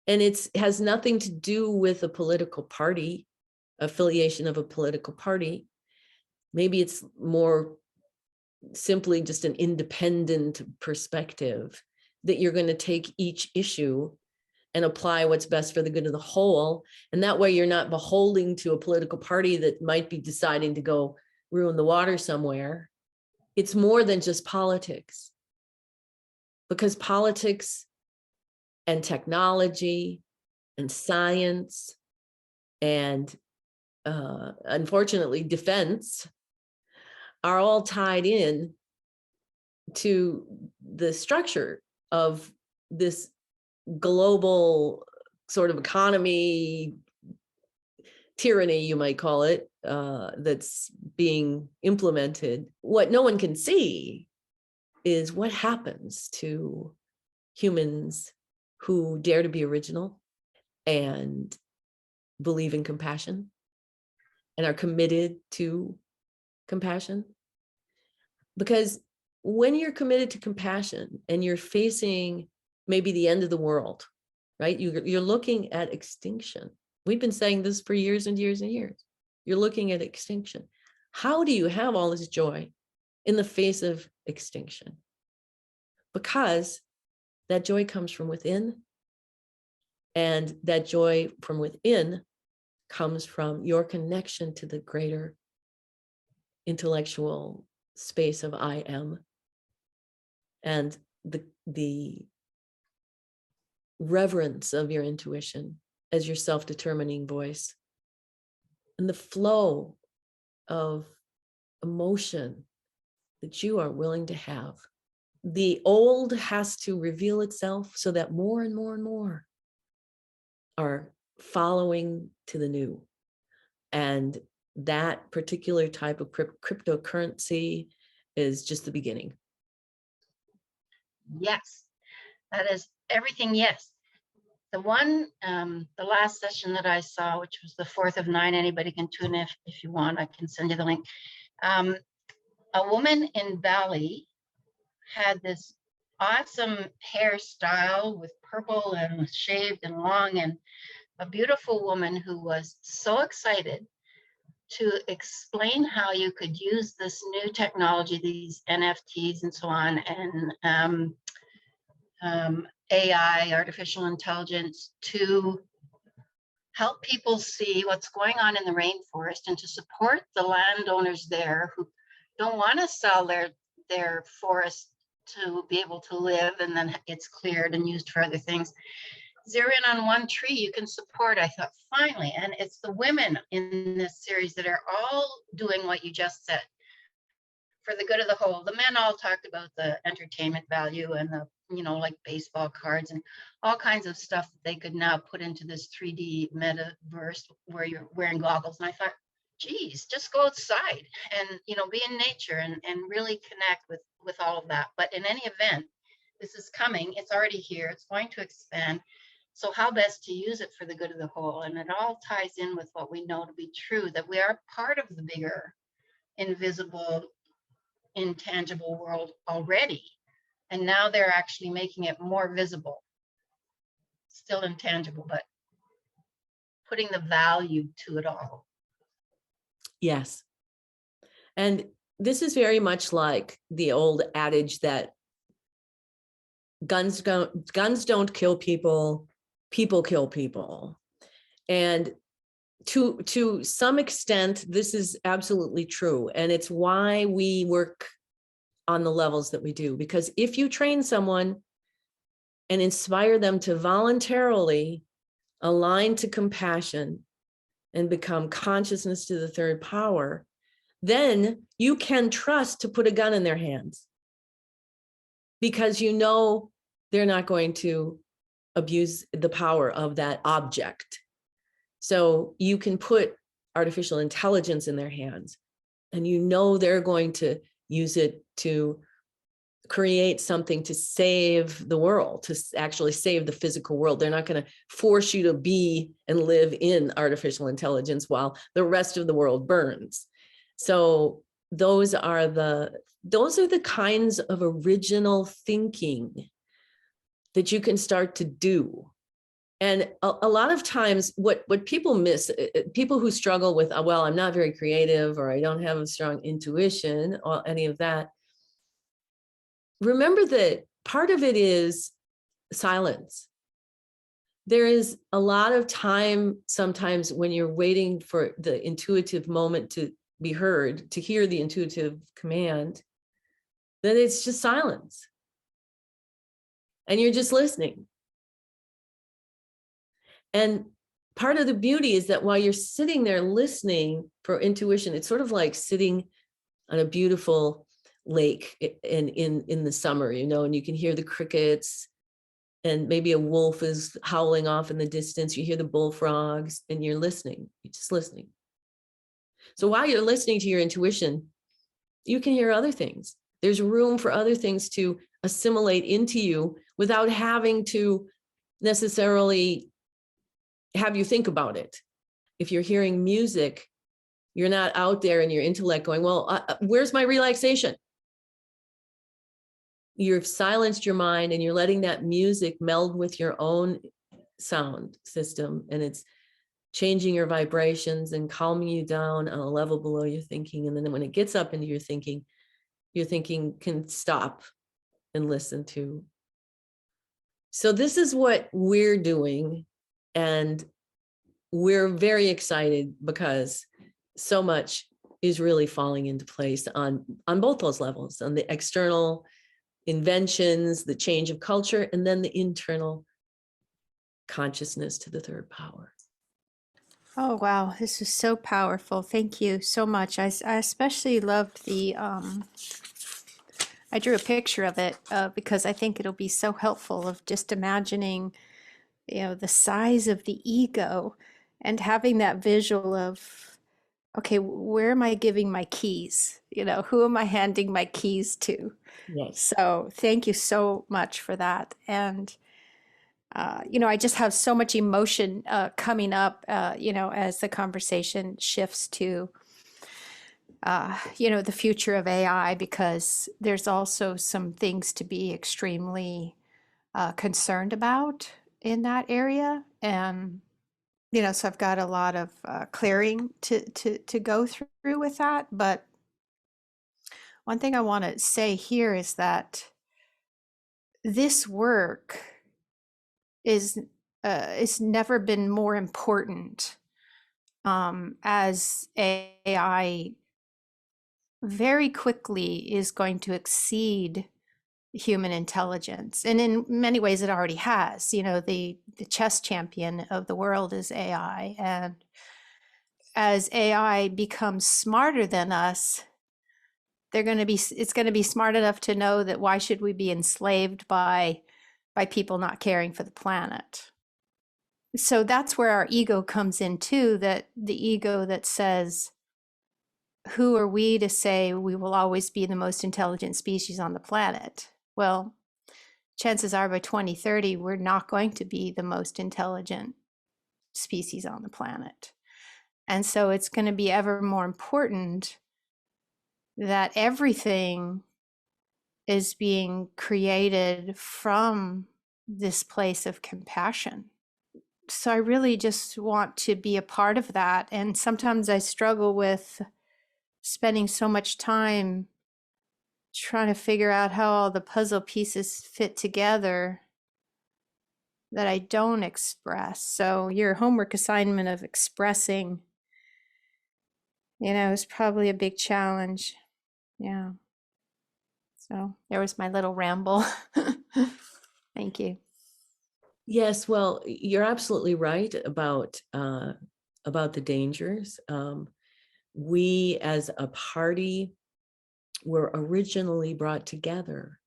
And it has nothing to do with a political party, affiliation of a political party. Maybe it's more simply just an independent perspective that you're going to take each issue and apply what's best for the good of the whole. And that way you're not beholden to a political party that might be deciding to go ruin the water somewhere. It's more than just politics, because politics and technology and science and unfortunately defense are all tied in to the structure of this global sort of economy tyranny, you might call it, that's being implemented. What no one can see is what happens to humans who dare to be original and believe in compassion and are committed to compassion. Because when you're committed to compassion and you're facing maybe the end of the world, right? You're looking at extinction. We've been saying this for years and years and years. You're looking at extinction. How do you have all this joy in the face of extinction? Because that joy comes from within And that joy from within comes from your connection to the greater intellectual space of I am, and the reverence of your intuition as your self-determining voice, and the flow of emotion that you are willing to have. The old has to reveal itself so that more and more and more are following to the new. And that particular type of cryptocurrency is just the beginning. Yes, that is everything. Yes. The one, the last session that I saw, which was the 4th of 9, anybody can tune in if you want, I can send you the link. A woman in Bali had this awesome hairstyle with purple and shaved and long, and a beautiful woman who was so excited to explain how you could use this new technology, these NFTs and so on, and AI, artificial intelligence, to help people see what's going on in the rainforest and to support the landowners there who don't want to sell their forest to be able to live, and then it's cleared and used for other things. Zero in on one tree you can support. I thought, finally. And it's the women in this series that are all doing what you just said for the good of the whole. The men all talked about the entertainment value and the, like baseball cards and all kinds of stuff that they could now put into this 3D metaverse where you're wearing goggles. And I thought, geez, just go outside and, be in nature and really connect with all of that. But in any event, this is coming. It's already here. It's going to expand. So how best to use it for the good of the whole? And it all ties in with what we know to be true, that we are part of the bigger, invisible, intangible world already. And now they're actually making it more visible. Still intangible, but putting the value to it all. Yes. And this is very much like the old adage that guns don't kill people, people kill people. And to some extent, this is absolutely true. And it's why we work on the levels that we do, because if you train someone and inspire them to voluntarily align to compassion and become consciousness to the third power, then you can trust to put a gun in their hands, because they're not going to abuse the power of that object. So you can put artificial intelligence in their hands, and they're going to use it to create something to save the world, to actually save the physical world. They're not going to force you to be and live in artificial intelligence while the rest of the world burns. So those are the kinds of original thinking that you can start to do. And a lot of times what people miss, people who struggle with, well, I'm not very creative, or I don't have a strong intuition, or any of that, remember that part of it is silence. There is a lot of time sometimes when you're waiting for the intuitive moment to be heard, to hear the intuitive command, that it's just silence. And you're just listening. And part of the beauty is that while you're sitting there listening for intuition, it's sort of like sitting on a beautiful lake in the summer, and you can hear the crickets, and maybe a wolf is howling off in the distance. You hear the bullfrogs, and you're listening. You're just listening. So while you're listening to your intuition, you can hear other things. There's room for other things to assimilate into you without having to necessarily have you think about it. If you're hearing music, you're not out there in your intellect going, well, where's my relaxation? You've silenced your mind and you're letting that music meld with your own sound system, and it's changing your vibrations and calming you down on a level below your thinking. And then when it gets up into your thinking can stop and listen to. So this is what we're doing And we're very excited because so much is really falling into place on both those levels, on the external inventions, the change of culture, and then the internal consciousness to the third power. Oh, wow. This is so powerful. Thank you so much. I especially loved I drew a picture of it because I think it'll be so helpful of just imagining, the size of the ego and having that visual of, okay, where am I giving my keys? Who am I handing my keys to? Yes. So thank you so much for that. And I just have so much emotion coming up, as the conversation shifts to, the future of AI, because there's also some things to be extremely concerned about in that area. And, so I've got a lot of clearing to go through with that. But one thing I want to say here is that this work is it's never been more important as AI very quickly is going to exceed human intelligence. And in many ways, it already has. The chess champion of the world is AI. And as AI becomes smarter than us, it's going to be smart enough to know that why should we be enslaved by people not caring for the planet? So that's where our ego comes in too, that the ego that says, who are we to say we will always be the most intelligent species on the planet? Well, chances are by 2030, we're not going to be the most intelligent species on the planet. And so it's going to be ever more important that everything is being created from this place of compassion. So I really just want to be a part of that. And sometimes I struggle with spending so much time trying to figure out how all the puzzle pieces fit together that I don't express. So your homework assignment of expressing, is probably a big challenge. Yeah. So there was my little ramble. Thank you. Yes, well, you're absolutely right about the dangers. We as a party were originally brought together.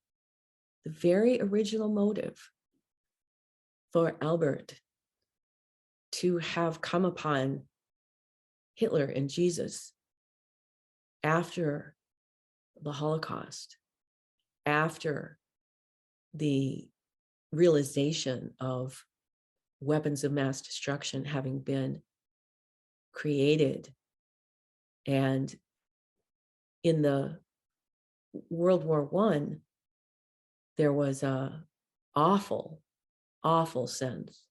The very original motive for Albert to have come upon Hitler and Jesus after the Holocaust, after the realization of weapons of mass destruction having been created. And in the World War I, there was a awful, awful sense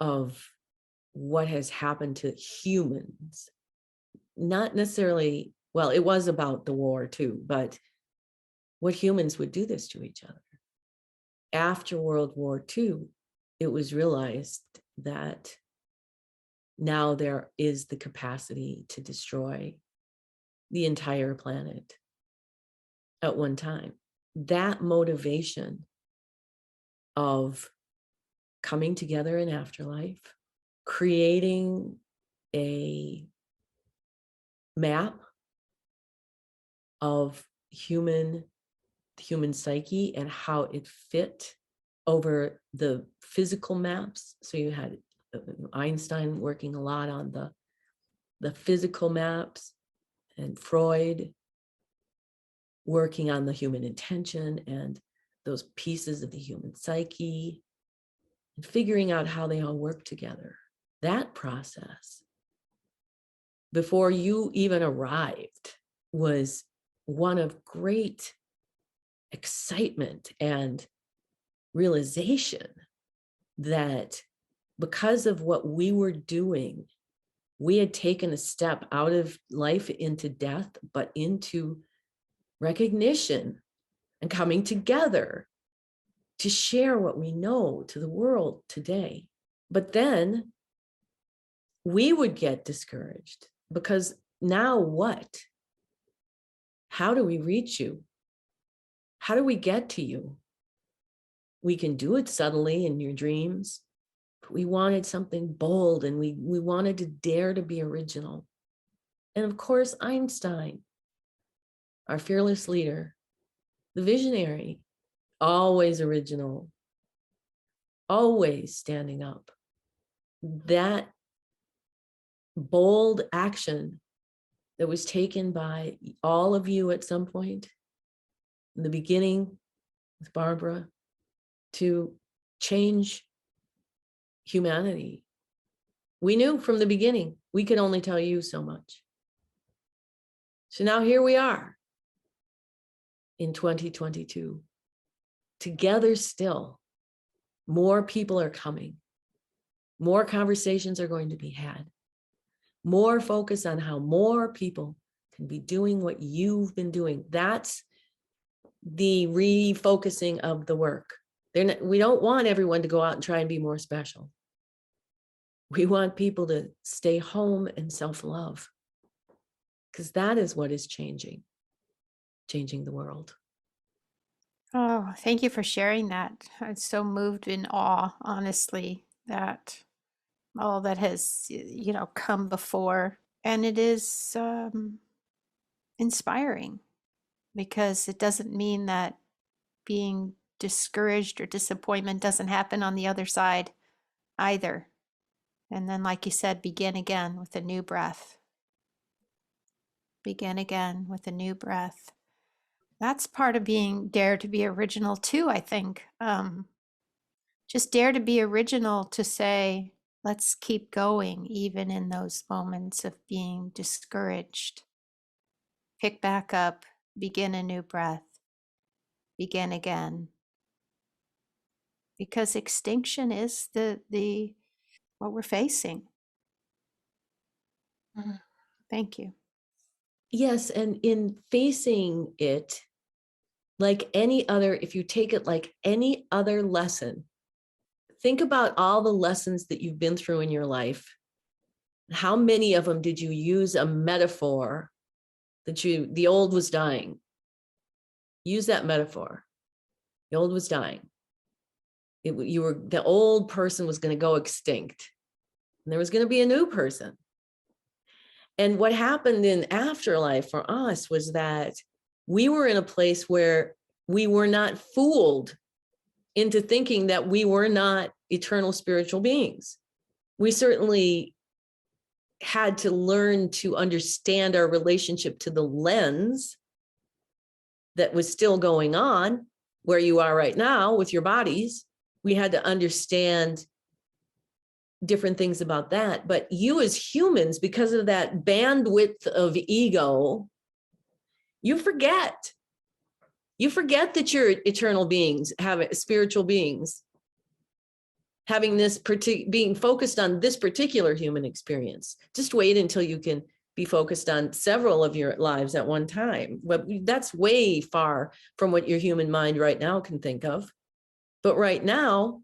of what has happened to humans. Not necessarily, well, it was about the war too, but what humans would do this to each other. After World War II, it was realized that now there is the capacity to destroy the entire planet at one time. That motivation of coming together in afterlife, creating a map of human psyche and how it fit over the physical maps. So you had Einstein working a lot on the physical maps, and Freud working on the human intention and those pieces of the human psyche, and figuring out how they all work together. That process, before you even arrived, was one of great excitement and realization that because of what we were doing, we had taken a step out of life into death, but into recognition and coming together to share what we know to the world today. But then we would get discouraged because now what? How do we reach you? How do we get to you? We can do it subtly in your dreams, but we wanted something bold, and we wanted to dare to be original. And of course, Einstein, our fearless leader, the visionary, always original, always standing up. That bold action that was taken by all of you at some point in the beginning with Barbara to change humanity. We knew from the beginning, we could only tell you so much. So now here we are in 2022, together still. More people are coming. More conversations are going to be had. More focus on how more people can be doing what you've been doing. That's the refocusing of the work. We don't want everyone to go out and try and be more special. We want people to stay home and self-love, because that is what is changing the world. Oh, thank you for sharing that. I'm so moved in awe, honestly, that all that has, come before. And it is inspiring, because it doesn't mean that being discouraged or disappointment doesn't happen on the other side either. And then, like you said, begin again with a new breath. Begin again with a new breath. That's part of being dare to be original too, I think. Just dare to be original, to say, let's keep going, even in those moments of being discouraged. Pick back up, begin a new breath, begin again. Because extinction is the what we're facing. Mhm. Thank you. Yes, and in facing it, like any other, if you take it like any other lesson, think about all the lessons that you've been through in your life. How many of them did you use a metaphor that the old was dying? Use that metaphor. The old was dying. The old person was going to go extinct, and there was going to be a new person. And what happened in afterlife for us was that we were in a place where we were not fooled into thinking that we were not eternal spiritual beings. We certainly had to learn to understand our relationship to the lens that was still going on where you are right now with your bodies. We had to understand different things about that. But you as humans, because of that bandwidth of ego, you forget that you're eternal beings, spiritual beings, having this being focused on this particular human experience. Just wait until you can be focused on several of your lives at one time. But that's way far from what your human mind right now can think of. But right now,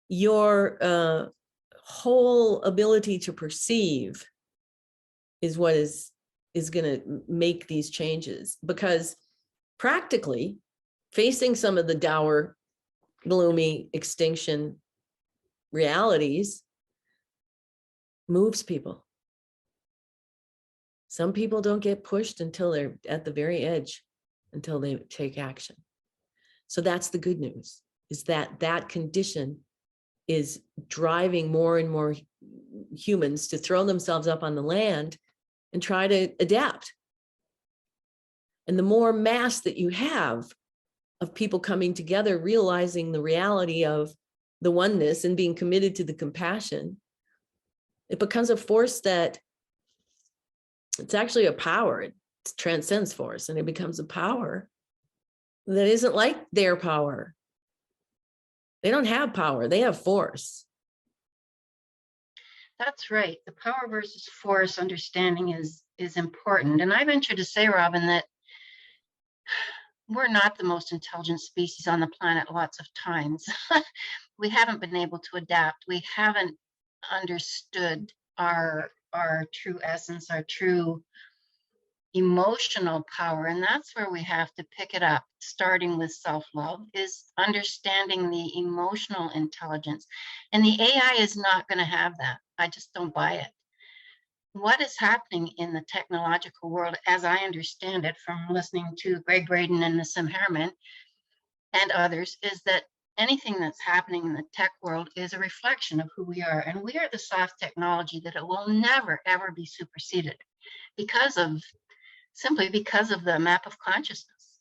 your whole ability to perceive is what is going to make these changes, because practically facing some of the dour, gloomy extinction realities moves people. Some people don't get pushed until they're at the very edge, until they take action. So that's the good news, is that condition is driving more and more humans to throw themselves up on the land and try to adapt. And the more mass that you have of people coming together, realizing the reality of the oneness and being committed to the compassion, it becomes a force that it's actually a power. It transcends force, and it becomes a power that isn't like their power. They don't have power, they have force. That's right. The power versus force understanding is important. And I venture to say, Robin, that we're not the most intelligent species on the planet lots of times. we haven't been able to adapt. We haven't understood our true essence, our true emotional power. And that's where we have to pick it up, starting with self-love, is understanding the emotional intelligence. And the AI is not going to have that. I just don't buy it. What is happening in the technological world, as I understand it from listening to Greg Braden and Nassim Harriman and others, is that anything that's happening in the tech world is a reflection of who we are. And we are the soft technology that it will never, ever be superseded simply because of the map of consciousness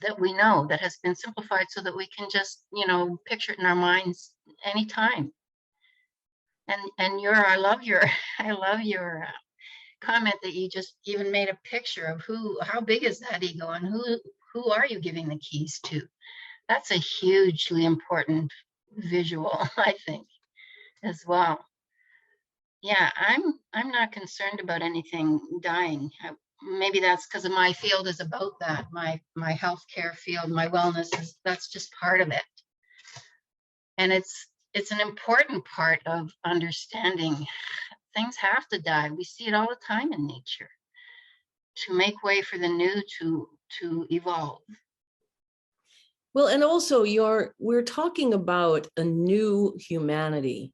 that we know, that has been simplified so that we can just, picture it in our minds anytime. And I love your comment that you just even made a picture of how big is that ego, and who are you giving the keys to? That's a hugely important visual, I think, as well. Yeah, I'm not concerned about anything dying. Maybe that's because of my field is about that. My healthcare field, my wellness that's just part of it. And it's an important part of understanding things have to die. We see it all the time in nature to make way for the new to evolve. Well, and also we're talking about a new humanity.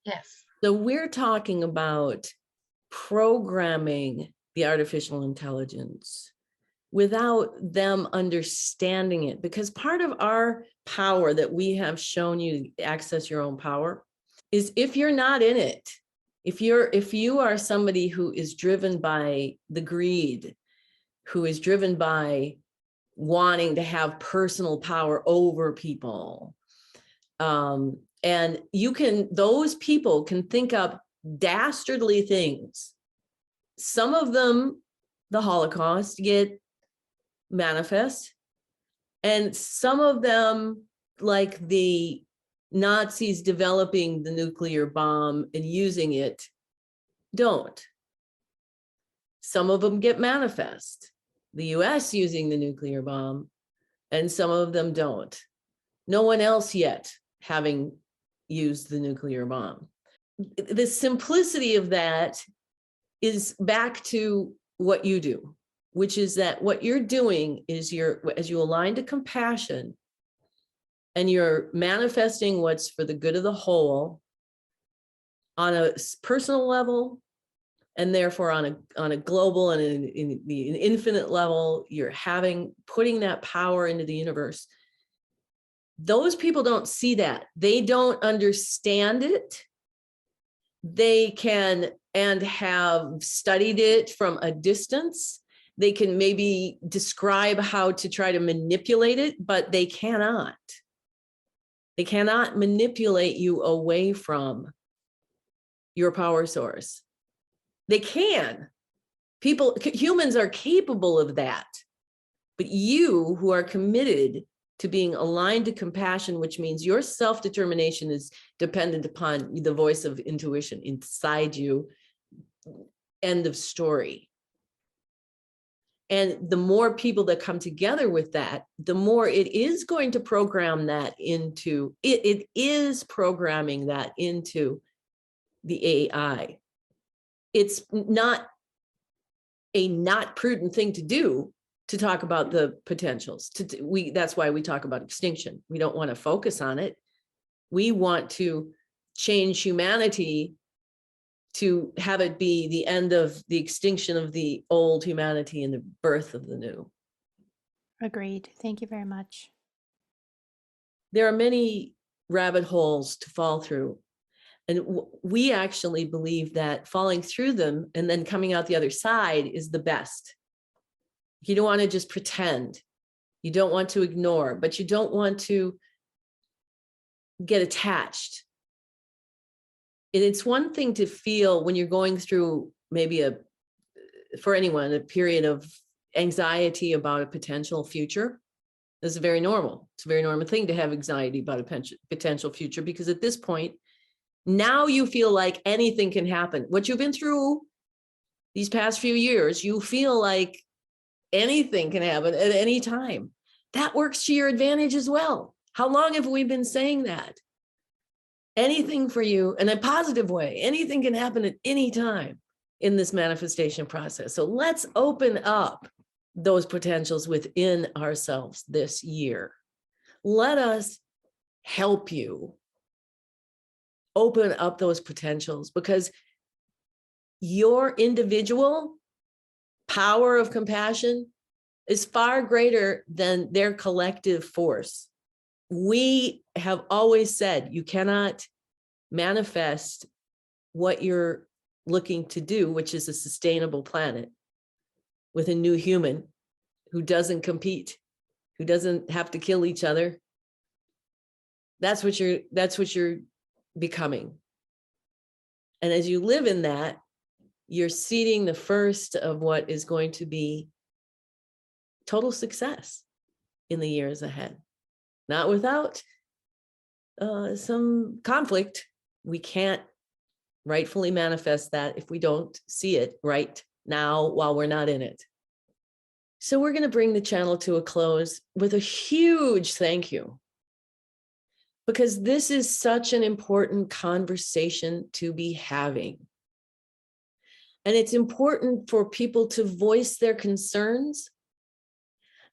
Yes. So we're talking about programming the artificial intelligence without them understanding it, because part of our power that we have shown you, access your own power, is if you're not in it, if you are somebody who is driven by the greed, who is driven by wanting to have personal power over people, and those people can think up dastardly things. Some of them, the Holocaust, get manifest, and some of them, like the Nazis developing the nuclear bomb and using it, don't. Some of them get manifest, the US using the nuclear bomb, and some of them don't. No one else yet having used the nuclear bomb. The simplicity of that is back to what you do, which is that what you're doing is as you align to compassion and you're manifesting what's for the good of the whole on a personal level, and therefore on a global and in an infinite level, you're putting that power into the universe. Those people don't see that. They don't understand it. They can and have studied it from a distance. They can maybe describe how to try to manipulate it, but they cannot. They cannot manipulate you away from your power source. They can. Humans are capable of that. But you who are committed to being aligned to compassion, which means your self-determination is dependent upon the voice of intuition inside you, end of story. And the more people that come together with that, the more it is going to program that into, it is programming that into the AI. It's not a not prudent thing to do to talk about the potentials. That's why we talk about extinction. We don't want to focus on it. We want to change humanity to have it be the end of the extinction of the old humanity and the birth of the new. Agreed. Thank you very much. There are many rabbit holes to fall through. And we actually believe that falling through them and then coming out the other side is the best. You don't want to just pretend. You don't want to ignore, but you don't want to get attached. And it's one thing to feel when you're going through maybe for anyone, a period of anxiety about a potential future. This is very normal. It's a very normal thing to have anxiety about a potential future, because at this point, now you feel like anything can happen. What you've been through these past few years, you feel like anything can happen at any time. That works to your advantage as well. How long have we been saying that? Anything for you in a positive way. Anything can happen at any time in this manifestation process. So let's open up those potentials within ourselves this year. Let us help you open up those potentials, because your individual power of compassion is far greater than their collective force. We have always said you cannot manifest what you're looking to do, which is a sustainable planet with a new human who doesn't compete, who doesn't have to kill each other. That's what you're becoming. And as you live in that, you're seeding the first of what is going to be total success in the years ahead. Not without some conflict. We can't rightfully manifest that if we don't see it right now while we're not in it. So we're going to bring the channel to a close with a huge thank you, because this is such an important conversation to be having. And it's important for people to voice their concerns.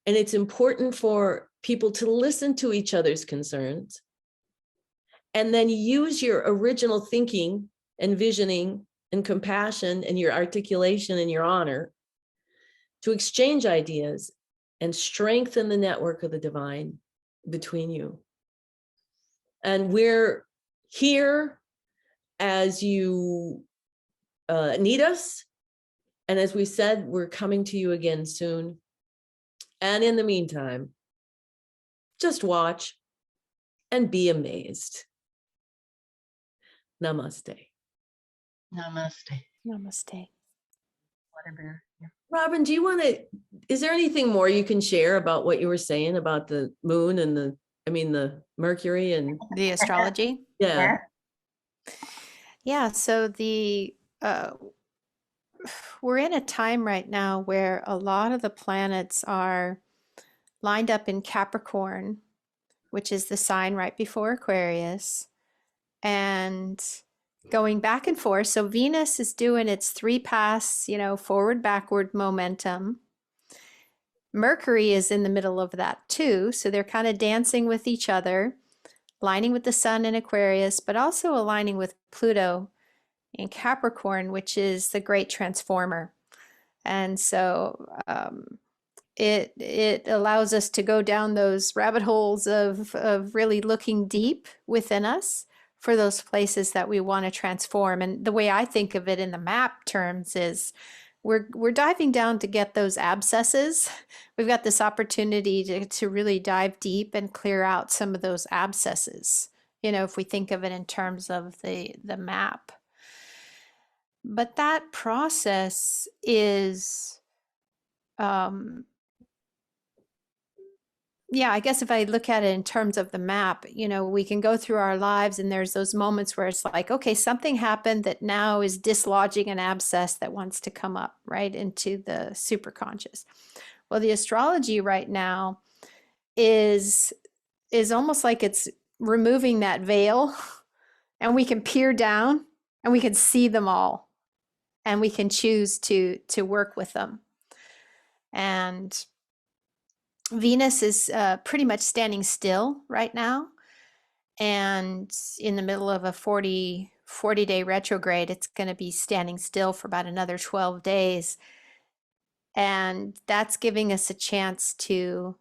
And it's important for people to listen to each other's concerns and then use your original thinking and visioning and compassion and your articulation and your honor to exchange ideas and strengthen the network of the divine between you. And we're here as you need us. And as we said, we're coming to you again soon. And in the meantime, just watch and be amazed. Namaste. Namaste. Namaste. Water bear. Yeah. Robin, do you want to, is there anything more you can share about what you were saying about the moon and the Mercury and The astrology. yeah. Yeah, so we're in a time right now where a lot of the planets are lined up in Capricorn, which is the sign right before Aquarius, and going back and forth. So Venus is doing its 3-pass, forward, backward momentum. Mercury is in the middle of that too. So they're kind of dancing with each other, aligning with the sun in Aquarius, but also aligning with Pluto in Capricorn, which is the great transformer. And so it allows us to go down those rabbit holes of really looking deep within us for those places that we want to transform. And the way I think of it in the map terms is we're diving down to get those abscesses. We've got this opportunity to really dive deep and clear out some of those abscesses, if we think of it in terms of the map. But that process is, yeah, I guess if I look at it in terms of the map, we can go through our lives and there's those moments where it's like, okay, something happened that now is dislodging an abscess that wants to come up right into the superconscious. Well, the astrology right now is almost like it's removing that veil and we can peer down and we can see them all. And we can choose to work with them. And Venus is pretty much standing still right now. And in the middle of a 40-day retrograde, it's going to be standing still for about another 12 days. And that's giving us a chance to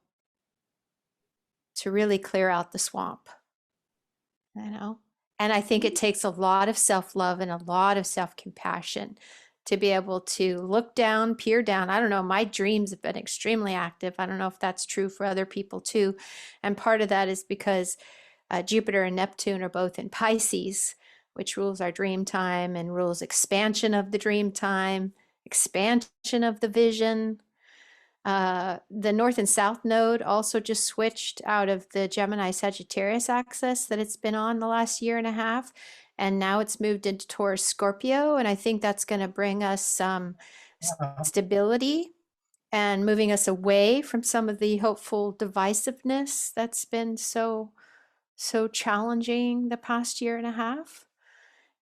really clear out the swamp, And I think it takes a lot of self-love and a lot of self-compassion to be able to look down, peer down. I don't know, my dreams have been extremely active. I don't know if that's true for other people too. And part of that is because Jupiter and Neptune are both in Pisces, which rules our dream time and rules expansion of the dream time, expansion of the vision. The North and South node also just switched out of the Gemini Sagittarius axis that it's been on the last year and a half. And now it's moved into Taurus Scorpio. And I think that's going to bring us some stability and moving us away from some of the hopeful divisiveness that's been so challenging the past year and a half.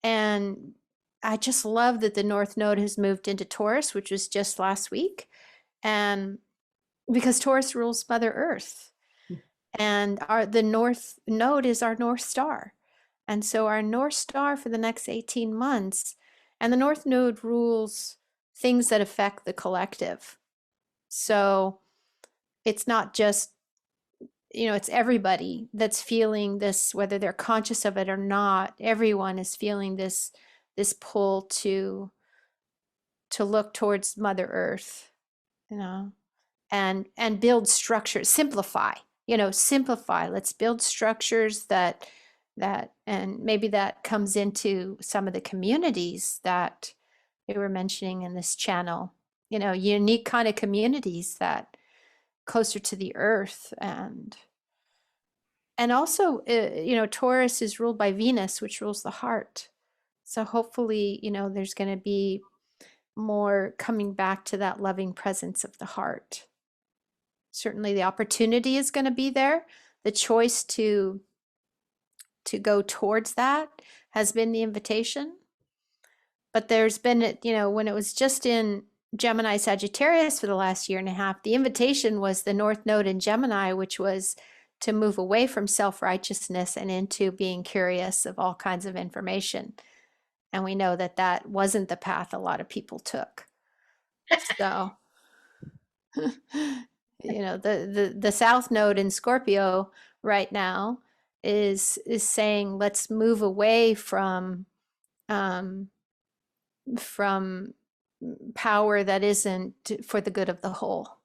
And I just love that the North Node has moved into Taurus, which was just last week. And because Taurus rules Mother Earth, and the North Node is our North Star. And so our North Star for the next 18 months, and the North Node rules things that affect the collective. So it's not just, it's everybody that's feeling this, whether they're conscious of it or not. Everyone is feeling this pull to look towards Mother Earth, and build structures, simplify. Simplify. Let's build structures that and maybe that comes into some of the communities that we were mentioning in this channel. Unique kind of communities that closer to the earth, and also Taurus is ruled by Venus, which rules the heart. So hopefully there's going to be more coming back to that loving presence of the heart. Certainly the opportunity is going to be there. The choice to go towards that has been the invitation. But there's been, when it was just in Gemini Sagittarius for the last year and a half, the invitation was the North Node in Gemini, which was to move away from self-righteousness and into being curious of all kinds of information. And we know that that wasn't the path a lot of people took. So, the South Node in Scorpio right now is saying, let's move away from power that isn't for the good of the whole.